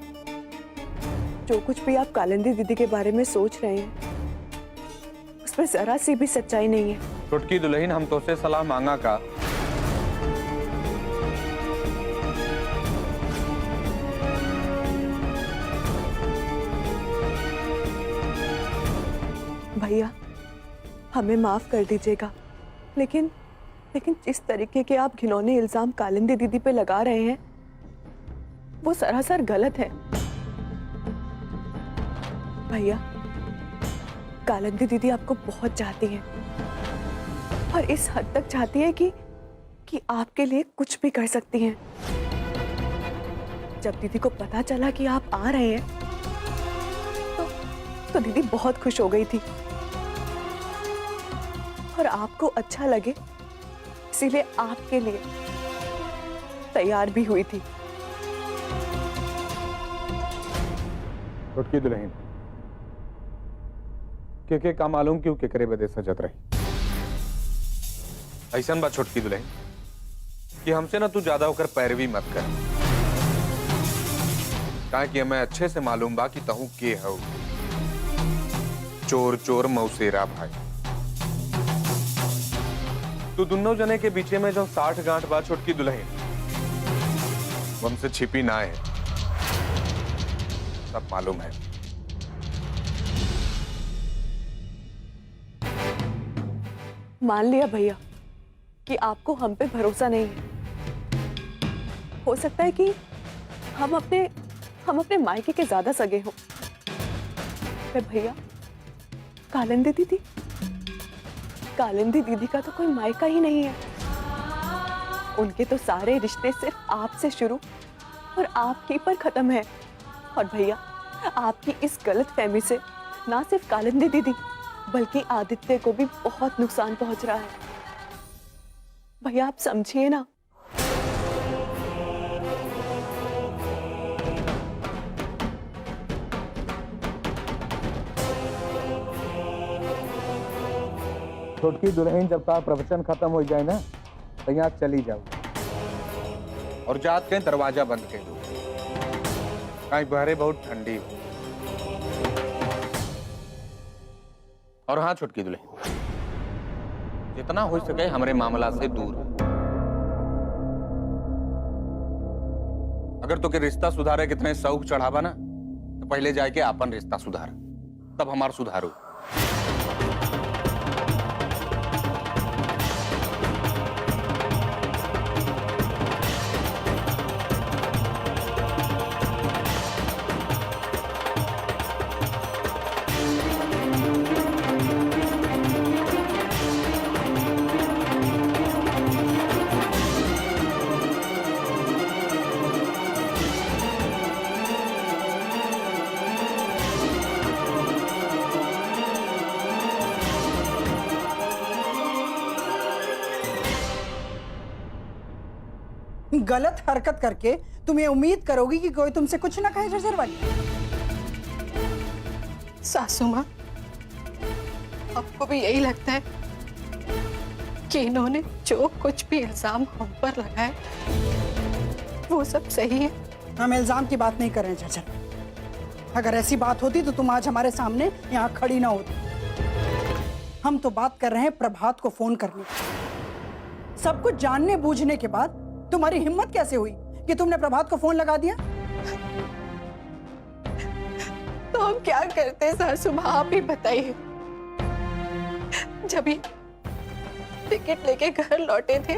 जो कुछ भी आप कालिंदी दीदी के बारे में सोच रहे हैं उसमें जरा सी भी सच्चाई नहीं है। छुटकी दुल्हन, हम तो से सलाह मांगा का। भैया, हमें माफ कर दीजिएगा, लेकिन जिस तरीके के आप घिनौने इल्जाम कालिंदी दीदी पे लगा रहे हैं वो सरासर गलत है। भैया, कालिंदी दीदी आपको बहुत चाहती है और इस हद तक चाहती है कि आपके लिए कुछ भी कर सकती हैं। जब दीदी को पता चला कि आप आ रहे हैं तो दीदी बहुत खुश हो गई थी और आपको अच्छा लगे इसीलिए आपके लिए तैयार भी हुई थी। छुटकी दुल्हन, के का मालूम क्यों के करे बदे सजत रही। ऐसा बात छुटकी दुल्हन कि हमसे ना तू ज्यादा होकर पैरवी मत कर, कहा कि हमें अच्छे से मालूम बा कि तहू के हो चोर चोर मौसेरा भाई। तू दोनों जने के बीचे में जो 60 गांठ बा छुटकी दुल्हन, वो हमसे छिपी ना है, सब मालूम है। मान लिया भैया कि आपको हम पे भरोसा नहीं है। हो सकता है कि हम अपने मायके के ज्यादा सगे हों। पर भैया, कालिंदी दीदी का तो कोई मायका ही नहीं है। उनके तो सारे रिश्ते सिर्फ आपसे शुरू और आप ही पर खत्म है। और भैया, आपकी इस गलत फहमी से ना सिर्फ कालिंदी दीदी बल्कि आदित्य को भी बहुत नुकसान पहुंच रहा है। भैया, आप समझिए ना। छुटकी दुल्हन, जब तक प्रवचन खत्म हो जाए ना तो यहाँ चली जाओ और जात के दरवाजा बंद कर दो, कहीं बहरे बहुत ठंडी हो। और हाँ छुटकी दुल्हन, जितना हो सके हमारे मामला से दूर। अगर तो के रिश्ता सुधारे कितने शौक चढ़ावा ना, तो पहले जाके अपन रिश्ता सुधार, तब हमार सुधारो। गलत हरकत करके तुम ये उम्मीद करोगी कि कोई तुमसे कुछ ना कहे झरझर वाली? सासू माँ, आपको भी यही लगता है कि इन्होंने जो कुछ भी इल्जाम हम पर लगाए वो सब सही है? हम इल्जाम की बात नहीं कर रहे हैं झरझर। अगर ऐसी बात होती तो तुम आज हमारे सामने यहाँ खड़ी ना होती। हम तो बात कर रहे हैं प्रभात को फोन करने की। सब कुछ जानने बूझने के बाद तुम्हारी हिम्मत कैसे हुई कि तुमने प्रभात को फोन लगा दिया? तो हम क्या करते सासू माँ, आप ही बताइए। टिकट लेके घर लौटे थे,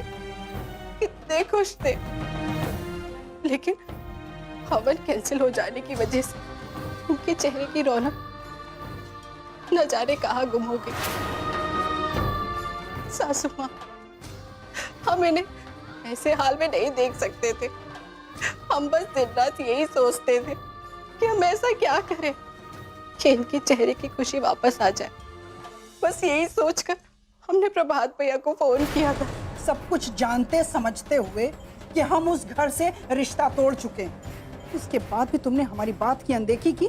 कितने खुश थे। लेकिन हवन कैंसिल हो जाने की वजह से उनके चेहरे की रौनक न जाने कहाँ गुम हो गई। सासू माँ, हम इन्हें ऐसे हाल में नहीं देख सकते थे। हम बस दिन रात यही सोचते थे कि हम ऐसा क्या करें कि इनके चेहरे की खुशी वापस आ जाए। बस यही सोचकर हमने प्रभात भैया को फोन किया था। सब कुछ जानते समझते हुए कि हम उस घर से रिश्ता तोड़ चुके हैं, उसके बाद भी तुमने हमारी बात की अनदेखी की।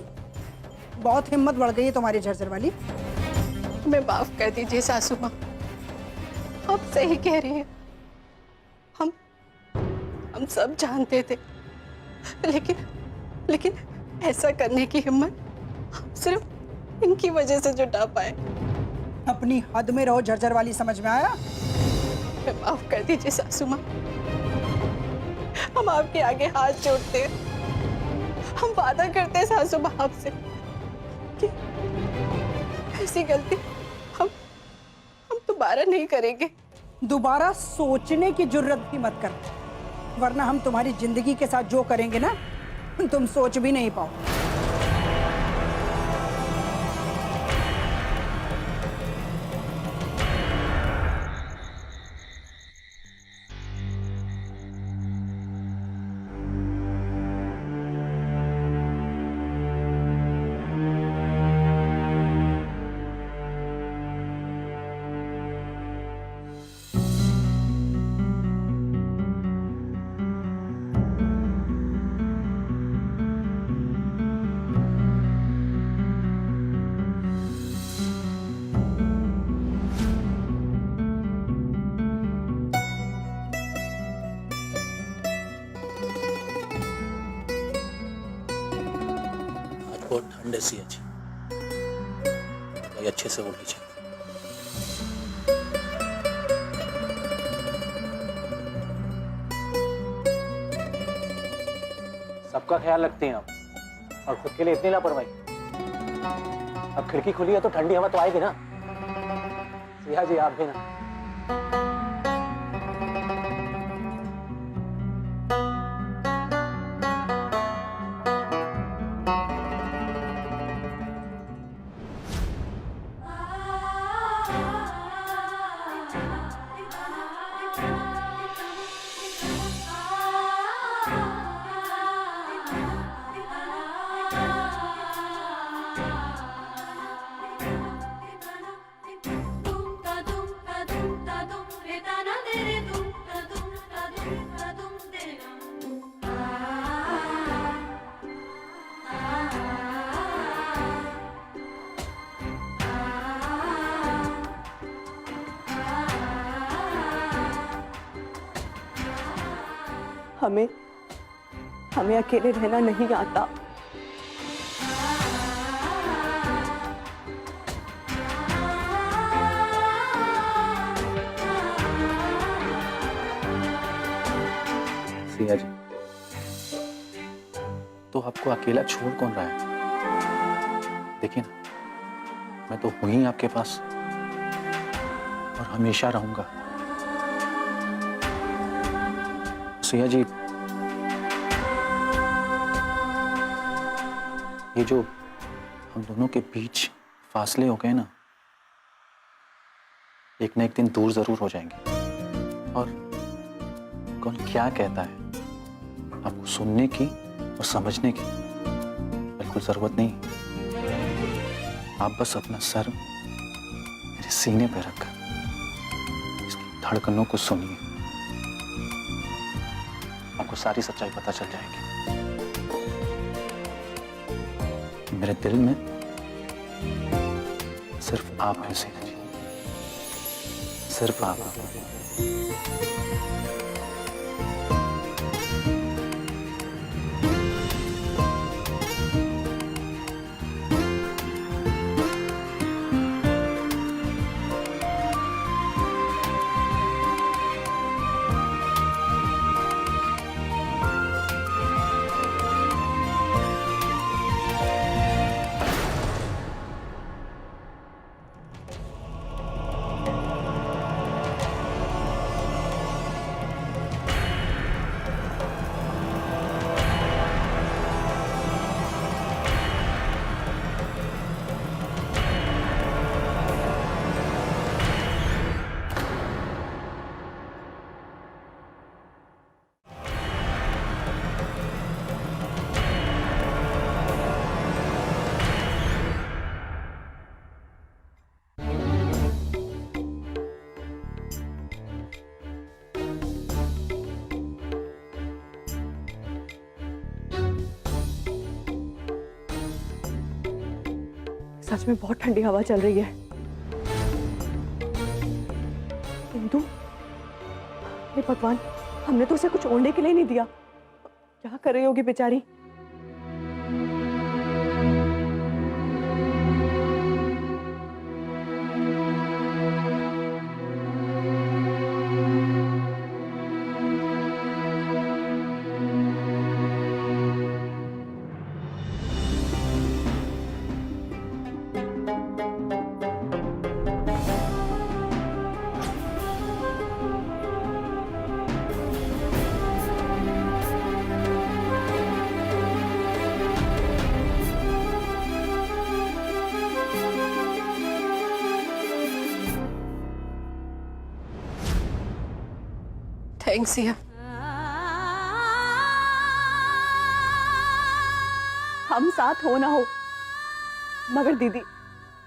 बहुत हिम्मत बढ़ गई है तुम्हारी झरझर वाली। हमें माफ कर दीजिए सासू माँ, आप सही कह रही हैं। हम सब जानते थे, लेकिन ऐसा करने की हिम्मत हम सिर्फ इनकी वजह से जुटा पाए। अपनी हद में रहो झरझर वाली, समझ में आया? हमें माफ कर दीजिए सासू माँ, हम आपके आगे हाथ जोड़ते हैं। हम वादा करते हैं सासू माँ आपसे कि ऐसी गलती हम दोबारा नहीं करेंगे। दोबारा सोचने की जुर्रत भी मत कर, वरना हम तुम्हारी जिंदगी के साथ जो करेंगे ना, तुम सोच भी नहीं पाओ। बहुत ठंड ऐसी है जी, भाई अच्छे से ओढ़ लीजिए। सबका ख्याल रखती हैं आप, और खुद के लिए इतनी लापरवाही। अब खिड़की खुली है तो ठंडी हवा तो आएगी ना। सिया जी, आप भी ना। हमें अकेले रहना नहीं आता। सिया जी, तो आपको अकेला छोड़ कौन रहा है? देखिए ना, मैं तो हूं ही आपके पास और हमेशा रहूंगा। सिया जी, ये जो हम दोनों के बीच फासले हो गए ना, एक ना एक दिन दूर जरूर हो जाएंगे। और कौन क्या कहता है, आपको सुनने की और समझने की बिल्कुल जरूरत नहीं। आप बस अपना सर मेरे सीने पे रखकर इसकी धड़कनों को सुनिए, आपको सारी सच्चाई पता चल जाएगी। मेरे दिल में सिर्फ आप हैं सिया जी, सिर्फ आप। सच में बहुत ठंडी हवा चल रही है। इंदु, हे भगवान, हमने तो उसे कुछ ओढ़ने के लिए नहीं दिया। क्या कर रही होगी बेचारी। थैंक्स सिया। हम साथ हो ना हो, मगर दीदी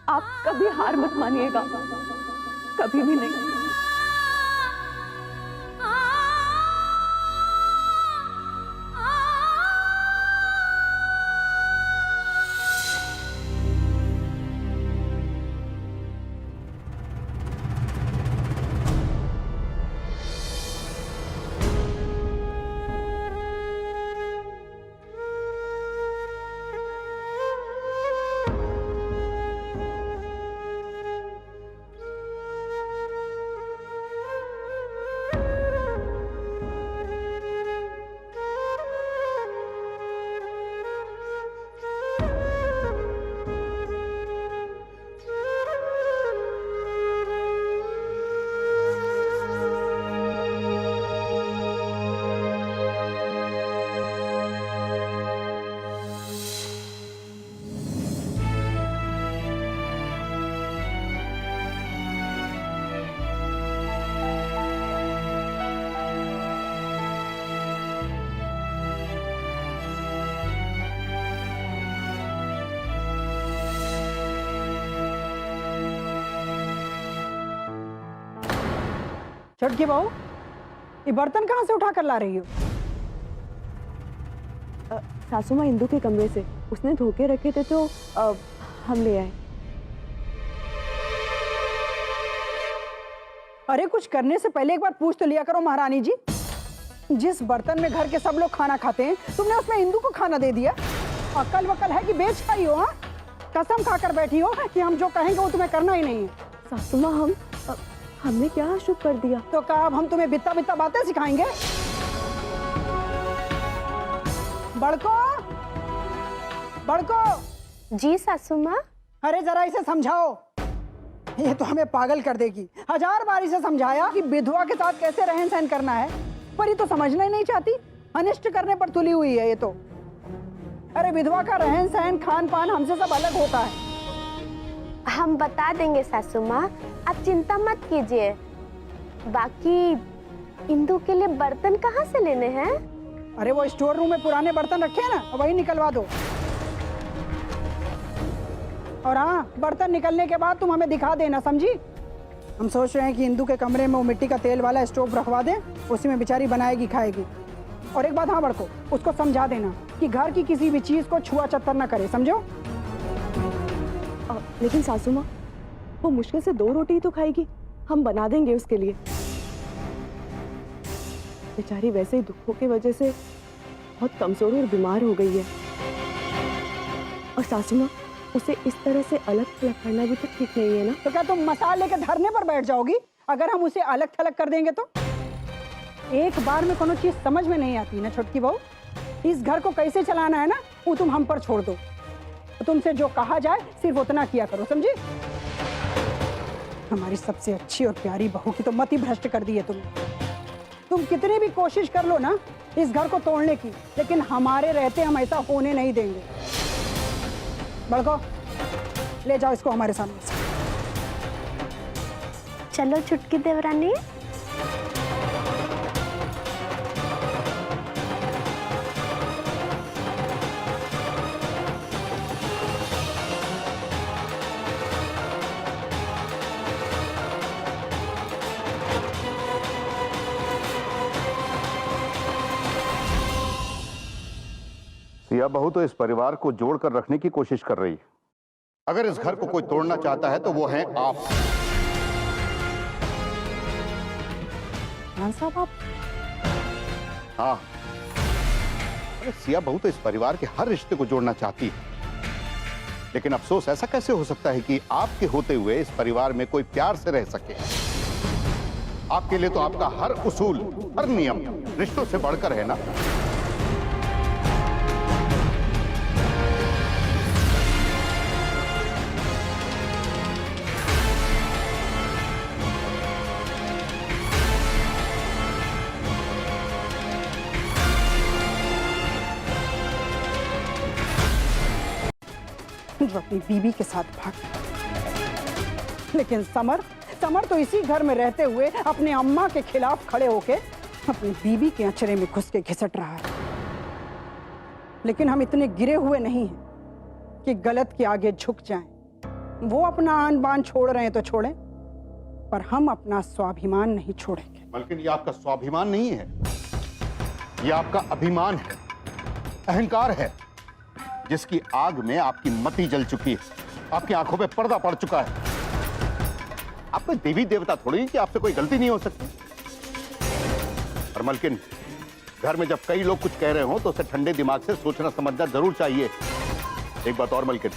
आप कभी हार मत मानिएगा, कभी भी नहीं। छुटकी बहू, ये बर्तन कहाँ से उठा कर ला रही हो? सासू माँ इंदु के कमरे से, उसने धो के रखे थे तो हम ले आए। अरे कुछ करने से पहले एक बार पूछ तो लिया करो महारानी जी। जिस बर्तन में घर के सब लोग खाना खाते हैं, तुमने उसमें इंदु को खाना दे दिया। अकल वकल है कि बेच खाई हो? हाँ, कसम खाकर बैठी हो कि हम जो कहेंगे वो तुम्हें करना ही नहीं है। सासू माँ, हमने क्या अशुभ कर दिया? तो कहा अब हम तुम्हें बित्ता बित्ता बातें सिखाएंगे? बड़को, बड़को। जी सासू माँ। अरे जरा इसे समझाओ, ये तो हमें पागल कर देगी। 1000 बार इसे समझाया कि विधवा के साथ कैसे रहन सहन करना है, पर ये तो समझना ही नहीं चाहती। अनिष्ट करने पर तुली हुई है ये तो। अरे विधवा का रहन सहन खान पान हमसे सब अलग होता है। हम बता देंगे सासू माँ, आप चिंता मत कीजिए। बाकी इंदु के लिए बर्तन कहाँ से लेने हैं? अरे वो स्टोर रूम में पुराने बर्तन रखे हैं ना, वही निकलवा दो। और हाँ, बर्तन निकलने के बाद तुम हमें दिखा देना, समझी? हम सोच रहे हैं कि इंदु के कमरे में वो मिट्टी का तेल वाला स्टोव रखवा दें, उसी में बेचारी बनाएगी खाएगी। और एक बात हाँ बड़को, उसको समझा देना कि घर की किसी भी चीज को छुआ चत्तर ना करे, समझो? लेकिन सासू माँ, वो मुश्किल से 2 रोटी तो खाएगी, हम बना देंगे उसके लिए। बेचारी वैसे ही दुखों की वजह से बहुत कमजोर और बीमार हो गई है। और सासू माँ, उसे इस तरह से अलग थलग करना भी तो ठीक नहीं है ना? तो क्या तुम मसाल लेकर धरने पर बैठ जाओगी अगर हम उसे अलग थलग कर देंगे तो? एक बार में कोनो चीज समझ में नहीं आती ना छुटकी बहू। इस घर को कैसे चलाना है ना, वो तुम हम पर छोड़ दो। तो तुमसे जो कहा जाए सिर्फ उतना किया करो, समझी? हमारी सबसे अच्छी और प्यारी बहू की तो मत ही भ्रष्ट कर दी है तुमने। तुम कितनी भी कोशिश कर लो ना इस घर को तोड़ने की, लेकिन हमारे रहते हम ऐसा होने नहीं देंगे। बड़को, ले जाओ इसको हमारे सामने से। चलो छुटकी देवरानी। सिया बहू तो इस परिवार को जोड़कर रखने की कोशिश कर रही है, अगर इस घर को कोई तोड़ना चाहता है तो वो है आप। खान साहब आप हाँ, अरे सिया बहू तो इस परिवार के हर रिश्ते को जोड़ना चाहती है, लेकिन अफसोस ऐसा कैसे हो सकता है कि आपके होते हुए इस परिवार में कोई प्यार से रह सके। आपके लिए तो आपका हर उसूल, हर नियम रिश्तों से बढ़कर है ना। जो अपनी बीवी के साथ भाग, लेकिन समर तो इसी घर में रहते हुए अपने अम्मा के खिलाफ खड़े होके अपनी बीवी के अचरे में घुस के घिसट रहा है। लेकिन हम इतने गिरे हुए नहीं हैं कि गलत के आगे झुक जाएं। वो अपना आन बान छोड़ रहे हैं तो छोड़ें, पर हम अपना स्वाभिमान नहीं छोड़ेंगे। बल्कि ये आपका स्वाभिमान नहीं है, ये आपका अभिमान है, अहंकार है, जिसकी आग में आपकी मति जल चुकी है, आपकी आंखों पे पर्दा पड़ चुका है। आप कोई देवी देवता थोड़ी कि आपसे कोई गलती नहीं हो सकती। और मलकिन, घर में जब कई लोग कुछ कह रहे हो तो उसे ठंडे दिमाग से सोचना समझना जरूर चाहिए। एक बात और मलकिन,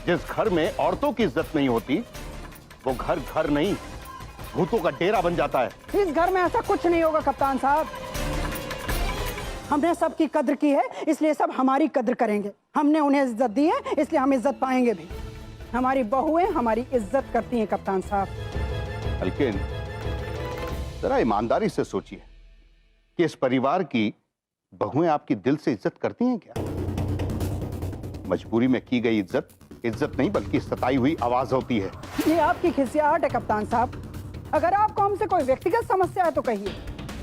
जिस घर में औरतों की इज्जत नहीं होती वो घर घर नहीं, भूतों का डेरा बन जाता है। इस घर में ऐसा कुछ नहीं होगा कप्तान साहब। हमने सबकी कद्र की है, इसलिए सब हमारी कद्र करेंगे। हमने उन्हें इज्जत दी है, इसलिए हम इज्जत पाएंगे भी। हमारी बहुएं हमारी इज्जत करती हैं कप्तान साहब। लेकिन जरा ईमानदारी से सोचिए कि इस परिवार की बहुएं आपकी दिल से इज्जत करती हैं क्या? मजबूरी में की गई इज्जत नहीं बल्कि सताई हुई आवाज होती है। ये आपकी खिसियाहट है कप्तान साहब। अगर आपको हमसे कोई व्यक्तिगत समस्या है तो कहिए,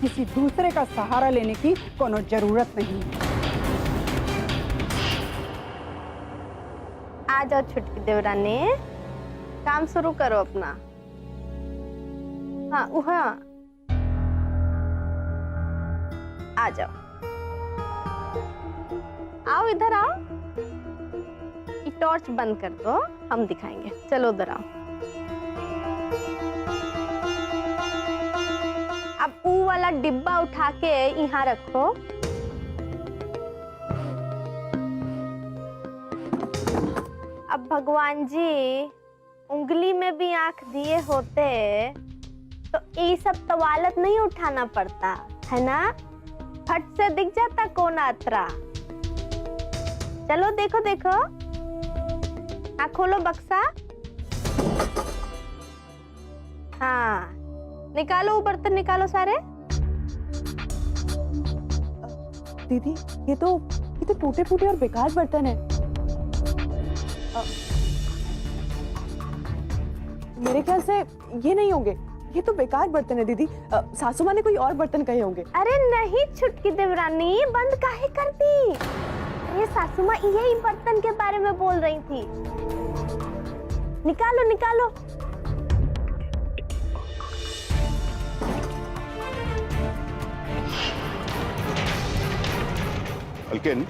किसी दूसरे का सहारा लेने की कोनो जरूरत नहीं है। आ जाओ छुटकी देवरानी, काम शुरू करो अपना। हाँ आ जाओ, आओ इधर आओ। ये टॉर्च बंद कर दो, हम दिखाएंगे। चलो उधर आओ। अब वो वाला डिब्बा उठा के यहाँ रखो। अब भगवान जी उंगली में भी आंख दिए होते तो ये सब तवालत नहीं उठाना पड़ता है ना। फट से दिख जाता कौन आतरा। चलो देखो देखो, हाँ खोलो बक्सा। हाँ निकालो, वो बर्तन निकालो सारे। दीदी ये तो टूटे फूटे और बेकार बर्तन है। मेरे ख्याल से ये नहीं होंगे, ये तो बेकार बर्तन है दीदी। सासू माँ ने कोई और बर्तन कहे होंगे। अरे नहीं छुटकी देवरानी, बंद काहे कर दी? अरे सासू माँ यही बर्तन के बारे में बोल रही थी। निकालो निकालो। लेकिन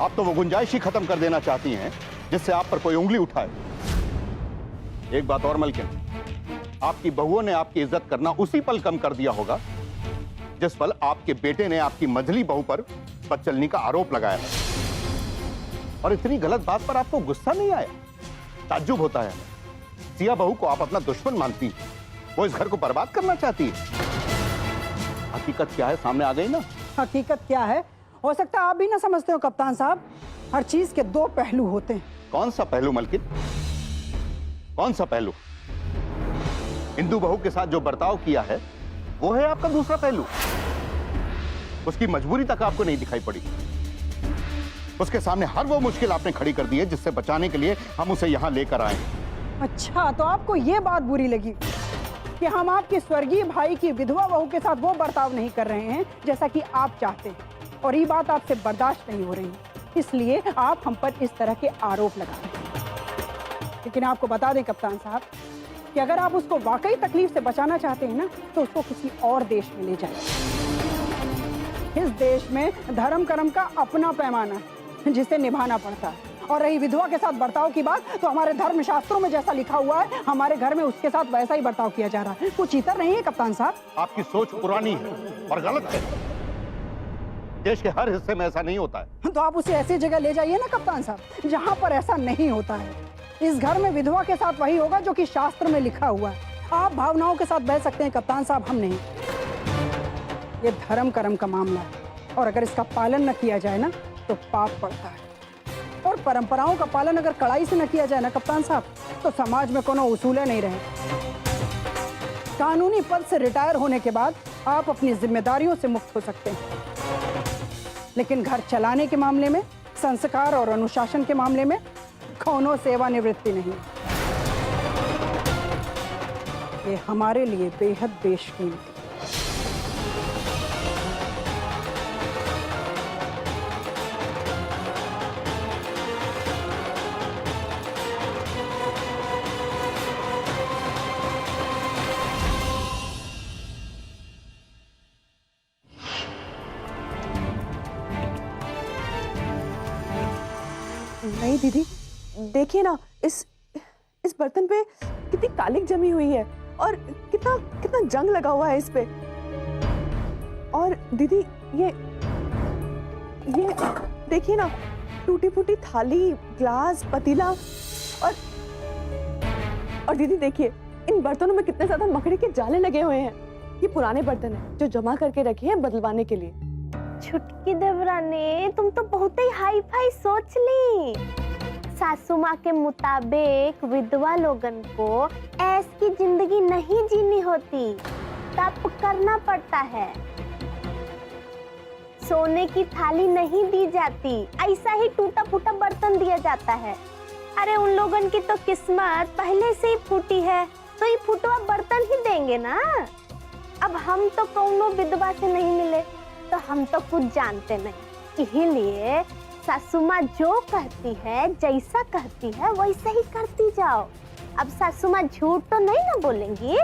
आप तो वो गुंजाइश ही खत्म कर देना चाहती हैं जिससे आप पर कोई उंगली उठाए। एक बात और मलकिन, आपकी बहुओं ने आपकी इज्जत करना उसी पल कम कर दिया होगा जिस पल आपके बेटे ने आपकी मझली बहू पर बदचलनी का आरोप लगाया। और इतनी गलत बात पर आपको गुस्सा नहीं आया? ताज्जुब होता है। सिया बहू को आप अपना दुश्मन मानती, वो इस घर को बर्बाद करना चाहती है। हकीकत क्या है सामने आ गई ना। हकीकत क्या है हो सकता है आप भी ना समझते हो कप्तान साहब। हर चीज के दो पहलू होते हैं। कौन सा पहलू मलकिन, कौन सा पहलू? हिंदू बहू के साथ जो बर्ताव किया है वो है आपका दूसरा पहलू। उसकी मजबूरी तक आपको नहीं दिखाई पड़ी। उसके सामने हर वो मुश्किल आपने खड़ी कर दी है जिससे बचाने के लिए हम उसे यहां लेकर आए। अच्छा, तो आपको ये बात बुरी लगी कि हम आपके स्वर्गीय भाई की विधवा बहू के साथ वो बर्ताव नहीं कर रहे हैं जैसा कि आप चाहते हैं, और ये बात आपसे बर्दाश्त नहीं हो रही, इसलिए आप हम पर इस तरह के आरोप लगा रहे हैं। लेकिन आपको बता दें कप्तान साहब कि अगर आप उसको वाकई तकलीफ से बचाना चाहते हैं ना, तो उसको किसी और देश में ले जाएं। इस देश में धर्म कर्म का अपना पैमाना है जिसे निभाना पड़ता है, और रही विधवा के साथ बर्ताव की बात, तो हमारे धर्म शास्त्रों में जैसा लिखा हुआ है हमारे घर में उसके साथ वैसा ही बर्ताव किया जा रहा है। कुछ इतर नहीं है कप्तान साहब। आपकी सोच पुरानी है और गलत है। देश के हर हिस्से में ऐसा नहीं होता है। तो आप उसे ऐसी जगह ले जाइए ना कप्तान साहब जहाँ पर ऐसा नहीं होता है। इस घर में विधवा के साथ वही होगा जो कि शास्त्र में लिखा हुआ है। आप भावनाओं के साथ बह सकते हैं कप्तान साहब, हम नहीं। ये धर्म कर्म का मामला है और अगर इसका पालन न किया जाए ना तो पाप पड़ता है। और परंपराओं का पालन अगर कड़ाई से न किया जाए ना कप्तान साहब तो समाज में कोनो उसूल नहीं रहे। कानूनी पद से रिटायर होने के बाद आप अपनी जिम्मेदारियों से मुक्त हो सकते हैं, लेकिन घर चलाने के मामले में, संस्कार और अनुशासन के मामले में कोनो सेवानिवृत्ति नहीं। ये हमारे लिए बेहद बेशकीमती। नहीं दीदी, देखिए ना इस बर्तन पे कितनी कालिक जमी हुई है और कितना कितना जंग लगा हुआ है इस पे। और दीदी ये देखिए ना, टूटी फूटी थाली, ग्लास, पतीला और दीदी देखिए इन बर्तनों में कितने ज्यादा मकड़ी के जाले लगे हुए हैं। ये पुराने बर्तन हैं जो जमा करके रखे हैं बदलवाने के लिए। छुटकी देवरानी, तुम तो बहुत ही हाई फाई सोच ली। सासू माँ के मुताबिक विधवा लोगन को ऐसी जिंदगी नहीं जीनी होती, तप करना पड़ता है। सोने की थाली नहीं दी जाती, ऐसा ही टूटा फूटा बर्तन दिया जाता है। अरे उन लोगन की तो किस्मत पहले से ही फूटी है, तो ये फूटवा बर्तन ही देंगे ना। अब हम तो कौनो विधवा से नहीं मिले, तो हम तो कुछ जानते नहीं। इसीलिए सासू माँ जो कहती है, जैसा कहती है वैसा ही करती जाओ। अब सासू माँ झूठ तो नहीं ना बोलेंगी।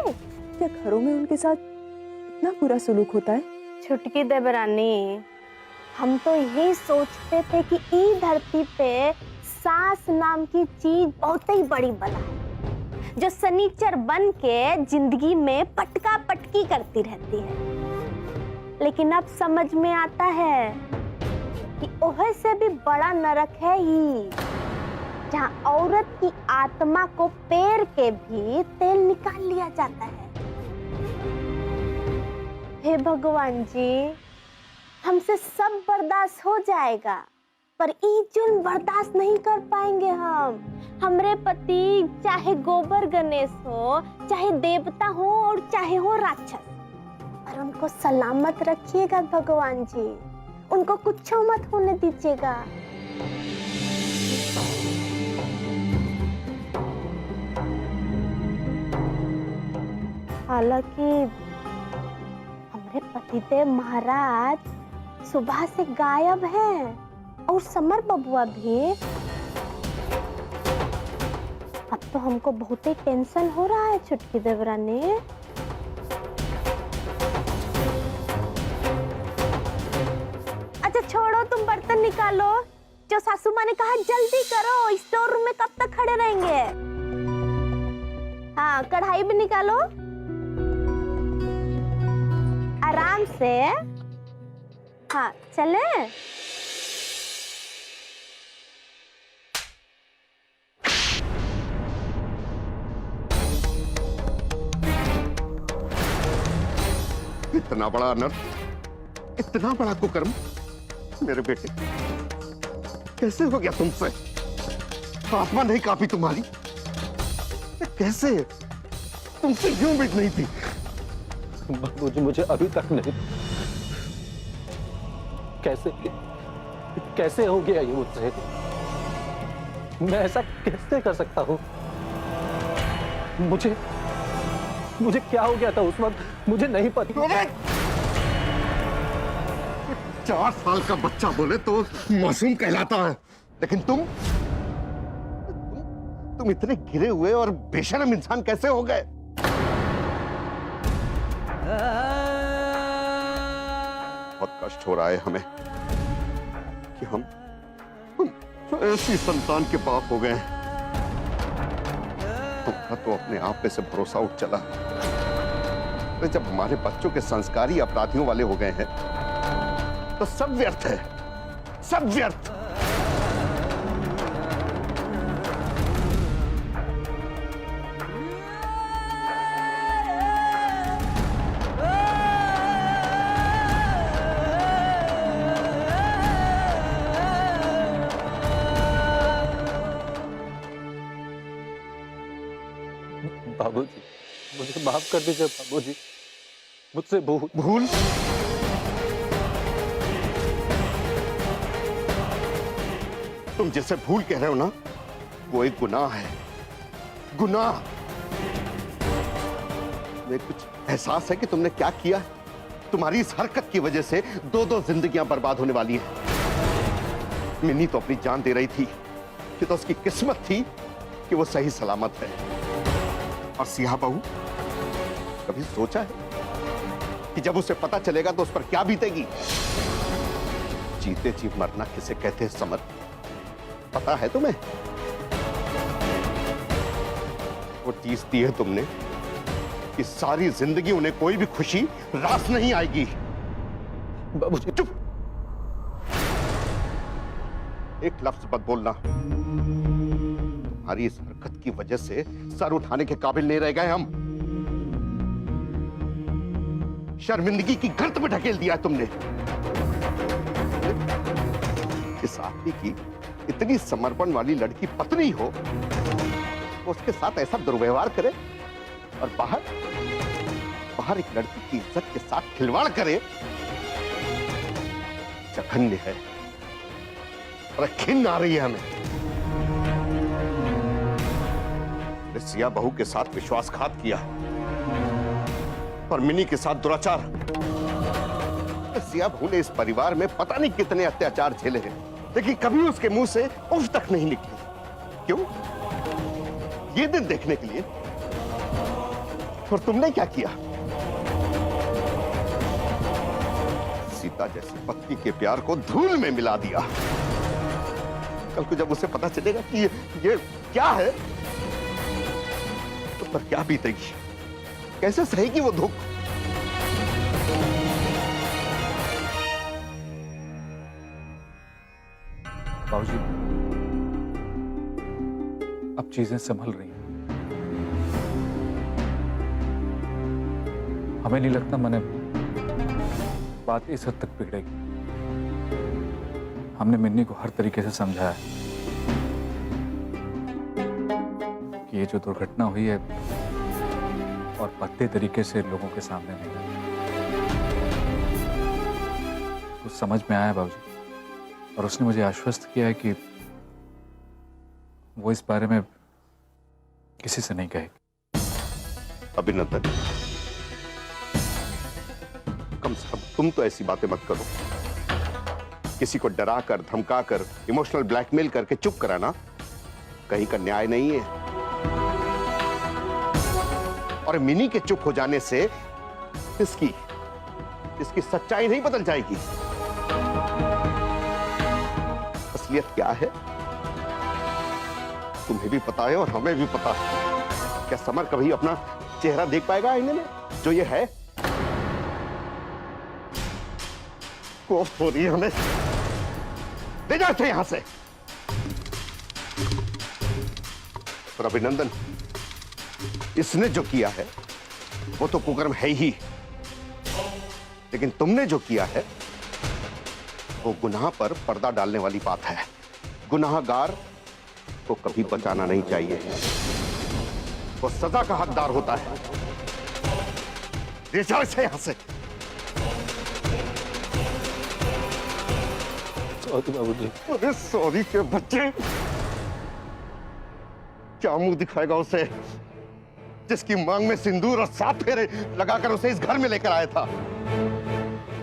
क्या घरों में उनके साथ इतना बुरा सलूक होता है? छुटकी देवरानी, हम तो यही सोचते थे कि ई धरती पे सास नाम की चीज बहुत ही बड़ी बला है, जो सनीचर बन के जिंदगी में पटका पटकी करती रहती है। लेकिन अब समझ में आता है कि ओहे से भी बड़ा नरक है ही, जहाँ औरत की आत्मा को पेर के भी तेल निकाल लिया जाता है। हे भगवान जी, हमसे सब बर्दाश्त हो जाएगा, पर ई जुल्म बर्दाश्त नहीं कर पाएंगे हम। हमरे पति चाहे गोबर गणेश हो, चाहे देवता हो और चाहे हो राक्षस, पर उनको सलामत रखिएगा भगवान जी, उनको कुछ मत होने दीजिएगा। हालांकि हमारे पतिदेव महाराज सुबह से गायब हैं और समर बबुआ भी। अब तो हमको बहुत ही टेंशन हो रहा है छुटकी देवरानी। अच्छा छोड़ो, तुम बर्तन निकालो। जो सासू माँ ने कहा जल्दी करो, स्टोर रूम में कब तक खड़े रहेंगे। हाँ, कढ़ाई भी निकालो आराम से। हाँ चले। इतना बड़ा अनर्थ, इतना बड़ा कुकर्म मेरे बेटे, कैसे हो गया तुमसे? आत्मा नहीं काफी तुम्हारी? कैसे? तुमसे यूं उम्मीद नहीं थी। बाबूजी, मुझे अभी तक नहीं, कैसे हो गया ये मुझसे? मैं ऐसा कैसे कर सकता हूँ? मुझे क्या हो गया था उस वक्त, मुझे नहीं पता। 4 साल का बच्चा बोले तो मासूम कहलाता है, लेकिन तुम इतने गिरे हुए और बेशर्म इंसान कैसे हो गए? बहुत कष्ट हो रहा है हमें कि हम ऐसी संतान के बाप हो गए। तुमका तो अपने आप पे से भरोसा उठ चला। अरे जब हमारे बच्चों के संस्कार ही अपराधियों वाले हो गए हैं तो सब व्यर्थ है, सब व्यर्थ। बाबूजी, मुझे माफ कर दीजिए बाबूजी, मुझसे भूल भूल? तुम जिसे भूल कह रहे हो ना, वो एक गुनाह है, गुनाह। तुम्हें कुछ एहसास है कि तुमने क्या किया? तुम्हारी इस हरकत की वजह से दो दो जिंदगियां बर्बाद होने वाली है। मिन्नी तो अपनी जान दे रही थी कि तो उसकी किस्मत थी कि वो सही सलामत है। और सिया बहू, कभी सोचा है कि जब उसे पता चलेगा तो उस पर क्या बीतेगी? जीते जी मरना किसे कहते हैं समर, पता है तुम्हें? वो चीज दी है तुमने कि सारी जिंदगी उन्हें कोई भी खुशी रास नहीं आएगी। बाबूजी चुप, एक लफ्ज मत बोलना। हमारी इस हरकत की वजह से सर उठाने के काबिल नहीं रह गए हम। शर्मिंदगी की गर्त में ढकेल दिया तुमने। इस आदमी की इतनी समर्पण वाली लड़की पत्नी हो, उसके साथ ऐसा दुर्व्यवहार करे, और बाहर एक लड़की की इज्जत के साथ खिलवाड़ करे। जघन्य है और घिन आ रही है हमें। सिया बहू के साथ विश्वासघात किया और मिनी के साथ दुराचार। सिया बहू ने इस परिवार में पता नहीं कितने अत्याचार झेले हैं, लेकिन कभी उसके मुंह से उफ तक नहीं निकली। क्यों? ये दिन देखने के लिए। और तुमने क्या किया? सीता जैसी पत्नी के प्यार को धूल में मिला दिया। कल को जब उसे पता चलेगा कि ये क्या है, तो पर क्या बीतेगी? कैसे सहेगी वो दुख? बाबूजी, अब चीजें संभल रही हैं। हमें नहीं लगता मैंने बात इस हद तक बिगड़ेगी। हमने मिन्नी को हर तरीके से समझाया कि ये जो दुर्घटना हुई है और पत्ते तरीके से लोगों के सामने नहीं आई, वो समझ में आया बाबूजी। और उसने मुझे आश्वस्त किया है कि वो इस बारे में किसी से नहीं कहेगी। अभिनंदन, कम से कम तुम तो ऐसी बातें मत करो। किसी को डराकर, धमकाकर, इमोशनल ब्लैकमेल करके चुप कराना कहीं का न्याय नहीं है। और मिनी के चुप हो जाने से इसकी सच्चाई नहीं बदल जाएगी। असलियत क्या है तुम्हें भी पता है और हमें भी पता है। क्या समर कभी अपना चेहरा देख पाएगा आईने में जो ये है? कोफ हो रही है हमें। ले जाते यहां से। पर अभिनंदन, इसने जो किया है वो तो कुकर्म है ही, लेकिन तुमने जो किया है वो गुनाह पर पर्दा डालने वाली बात है। गुनाहगार को कभी बचाना नहीं चाहिए, वो सजा का हकदार होता है। ले जाओ इसे यहां से। बाबूजी, अरे सॉरी के बच्चे, क्या मुंह दिखाएगा उसे जिसकी मांग में सिंदूर और 7 फेरे लगाकर उसे इस घर में लेकर आया था?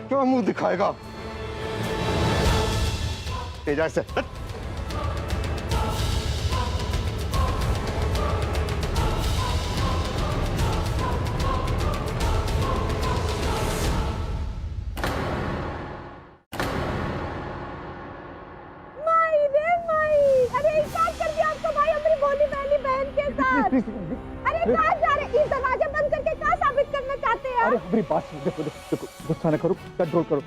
क्या मुंह दिखाएगा? तेजा से माई रे माई, प्लीज अरे कहाँ जा रहे? इस दरवाजा बंद करके क्या साबित करना चाहते हैं अरे आप? हमारी बात सुनो, देखो देखो देखो, गुस्सा न करो, कंट्रोल करो।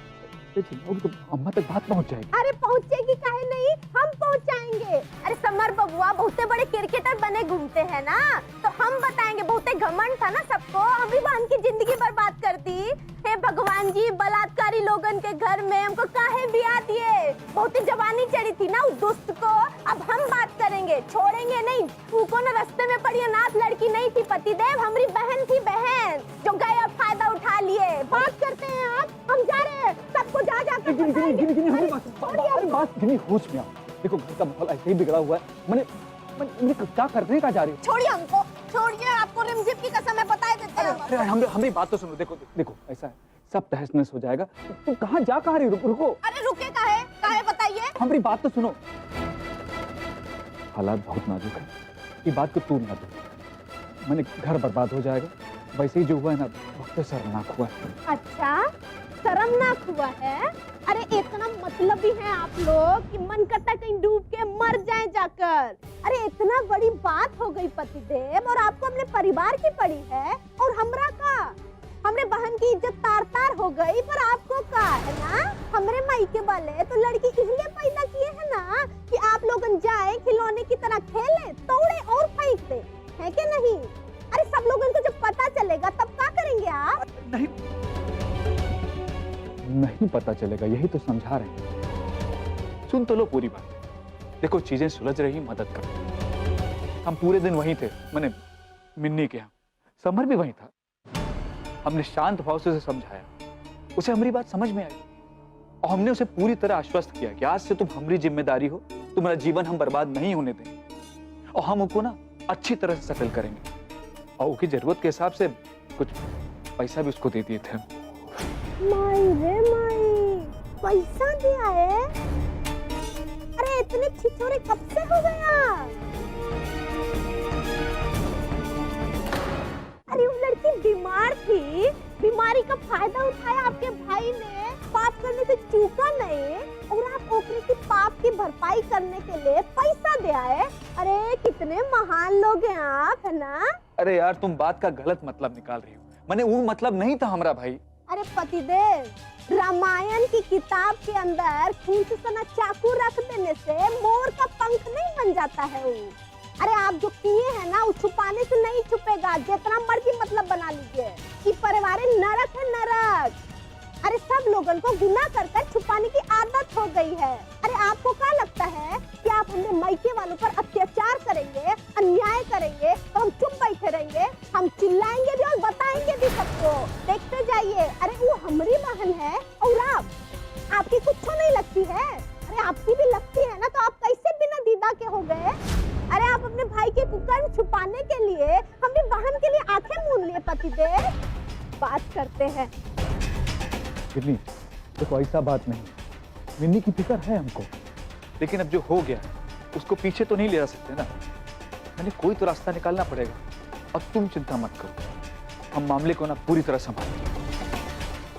चिल्लाओगी तो अम्मा तक बात पहुंच जाएगी। अरे पहुंचेगी काहे नहीं, हम पहुंचाएंगे। अरे समर बबुआ बहुते बड़े क्रिकेटर बने घूमते हैं ना, तो हम बताएंगे। बहुते घमंड था ना सबको, हम भी बहन की जिंदगी बर्बाद कर दी। हे भगवान जी, बलात्कारी लोगन के घर में हमको काहे बिया दिए? बहुते जवानी चढ़ी थी ना उस दुष्ट को। अब हम बात करेंगे, छोड़ेंगे नहीं। उनको ना रास्ते में पड़ी अनाथ लड़की नहीं थी पतिदेव, हमारी बहन थी, बहन जो गए और फायदा उठा लिए। बात करते हैं आप, हम जा रहे हैं, सबको जा गिनी होश में आओ। देखो घर का माहौल ऐसे ही बिगड़ा हुआ है। मैंने क्या करने का जा रही हो? छोड़िए हमको, छोड़िए। आपको रिमझिम की कसम है, बता देते हैं हम। अरे हमें बात तो सुनो। देखो देखो ऐसा है, सब तहस नहस हो जाएगा। तुम कहाँ जा कहाँ रही हो? रुको। अरे रुके काहे बताइए। हमारी बात तो सुनो। हालात बहुत नाजुक है, ये बात को तू ना दो। मैंने घर बर्बाद हो जाएगा। वैसे ही जो हुआ है ना, बहुत शर्मनाक हुआ है। अच्छा, शर्मनाक हुआ है? अरे इतना मतलबी हैं आप लोग कि मन करता कहीं डूब के मर जाएं जाकर। अरे इतना बड़ी बात हो गई पतिदेव, और आपको अपने परिवार की पड़ी है और हमरा का। हमरे बहन की इज्जत तार तार हो गई, पर आपको का है ना? हमरे मायके वाले तो लड़की इसलिए पैदा किए है ना कि आप लोगन जाए खिलौने की तरह खेले, तोड़े और फेंक दे, है कि नहीं? अरे सब लोगों को जब पता चलेगा तब क्या करेंगे आप? नहीं पता चलेगा, यही तो समझा रहे हैं। सुन तो लो पूरी बात। देखो चीजें सुलझ रही, मदद कर। हम पूरे दिन वहीं थे, मैंने मिन्नी के यहाँ, समर भी वहीं था। हमने शांत भाव से उसे समझाया, उसे हमारी बात समझ में आई, और हमने उसे पूरी तरह आश्वस्त किया कि आज से तुम हमारी जिम्मेदारी हो, तुम्हारा जीवन हम बर्बाद नहीं होने देंगे, और हम उनको ना अच्छी तरह से सेटल करेंगे। और उसकी जरूरत के हिसाब से कुछ पैसा भी उसको दे दिए थे। माई रे माई, पैसा दिया है? अरे इतने छिछोरे कब से हो गया? अरे वो लड़की बीमार थी, बीमारी का फायदा उठाया आपके भाई ने, पाप करने से चूका नहीं, और आप ओकरे की पाप की भरपाई करने के लिए पैसा दिया है। अरे कितने महान लोग हैं आप, है ना? अरे यार तुम बात का गलत मतलब निकाल रही हो, मैंने वो मतलब नहीं था हमारा भाई। अरे पतिदेव, रामायण की किताब के अंदर खून से सना चाकू रख देने से मोर का पंख नहीं बन जाता है वो। अरे आप जो किए हैं ना, वो छुपाने से नहीं छुपेगा, जितना मर्जी मतलब बना लीजिए। कि परिवार नरक है, नरक। अरे सब लोगों को गुनाह कर कर छुपाने की आदत हो गई है। अरे आपको क्या लगता है कि आप हमारे मायके वालों पर अत्याचार करेंगे, अन्याय करेंगे तो हम चुप बैठे रहेंगे? हम चिल्लाएंगे भी और बताएंगे भी सबको, देखते जाइए। अरे वो हमारी बहन है और आपकी कुछ नहीं लगती है? अरे आपकी भी लगती है ना, तो आप कैसे बिना दीदा के हो गए? अरे आप अपने भाई के कुकर्म छुपाने के लिए हमने बहन के लिए आंखें मूंद लिए पतिदेव। बात करते हैं। गिन्नी देखो ऐसा बात नहीं, मिन्नी की फिक्र है हमको, लेकिन अब जो हो गया उसको पीछे तो नहीं ले जा सकते ना। मैंने कोई तो रास्ता निकालना पड़ेगा, और तुम चिंता मत करो, हम मामले को ना पूरी तरह संभालेंगे।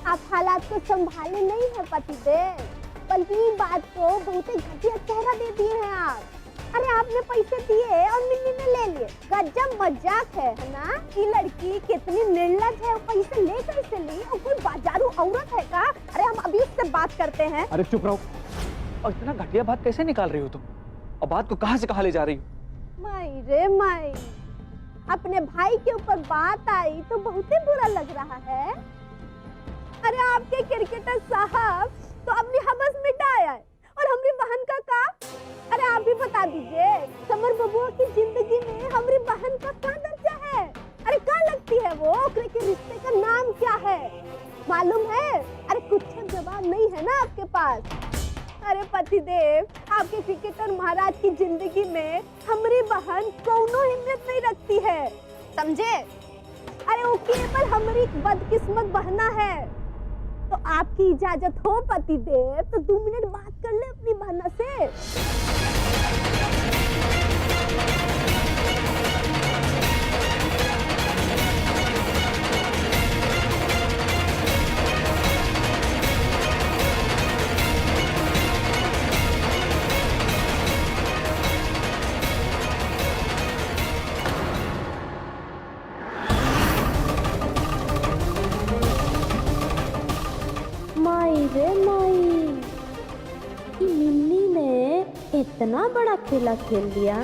आप हालात को संभाले नहीं है पतिदेव, बल्कि बात को बहुत ही घटिया चेहरा दे दिए हैं आप। अरे आपने पैसे दिए और मिन्नी ने ले लिए, गजब मजाक है ना? ये लड़की कितनी निर्लज है, पैसे ले कैसे ली? और कोई बाजारू औरत है का? अरे हम अभी उससे बात करते हैं। अरे चुप रहो, और इतना घटिया बात कैसे निकाल रही हो तुम, और बात को कहां से कहां ले जा रही हो? माई रे माई, अपने भाई के ऊपर बात आई तो बहुत ही बुरा लग रहा है। अरे आपके क्रिकेटर साहब तो अपनी हवस मिटाया है, और हमारी बहन का अरे आप भी बता दीजिए, समर बबुआ की जिंदगी में हमारी बहन का क्या दर्जा है? अरे क्या लगती है वो? ओकरे के रिश्ते का नाम क्या है मालूम है? अरे कुछ जवाब नहीं है ना आपके पास? अरे पतिदेव, आपके क्रिकेटर महाराज की जिंदगी में हमारी बहन कोनो हिम्मत नहीं रखती है, समझे? अरे वो केवल हमारी बदकिस्मत बहना है। तो आपकी इजाजत हो पतिदेव तो 2 मिनट बात कर ले अपनी बहना से। अरे माई, ये मिन्नी ने इतना बड़ा खेला खेल दिया।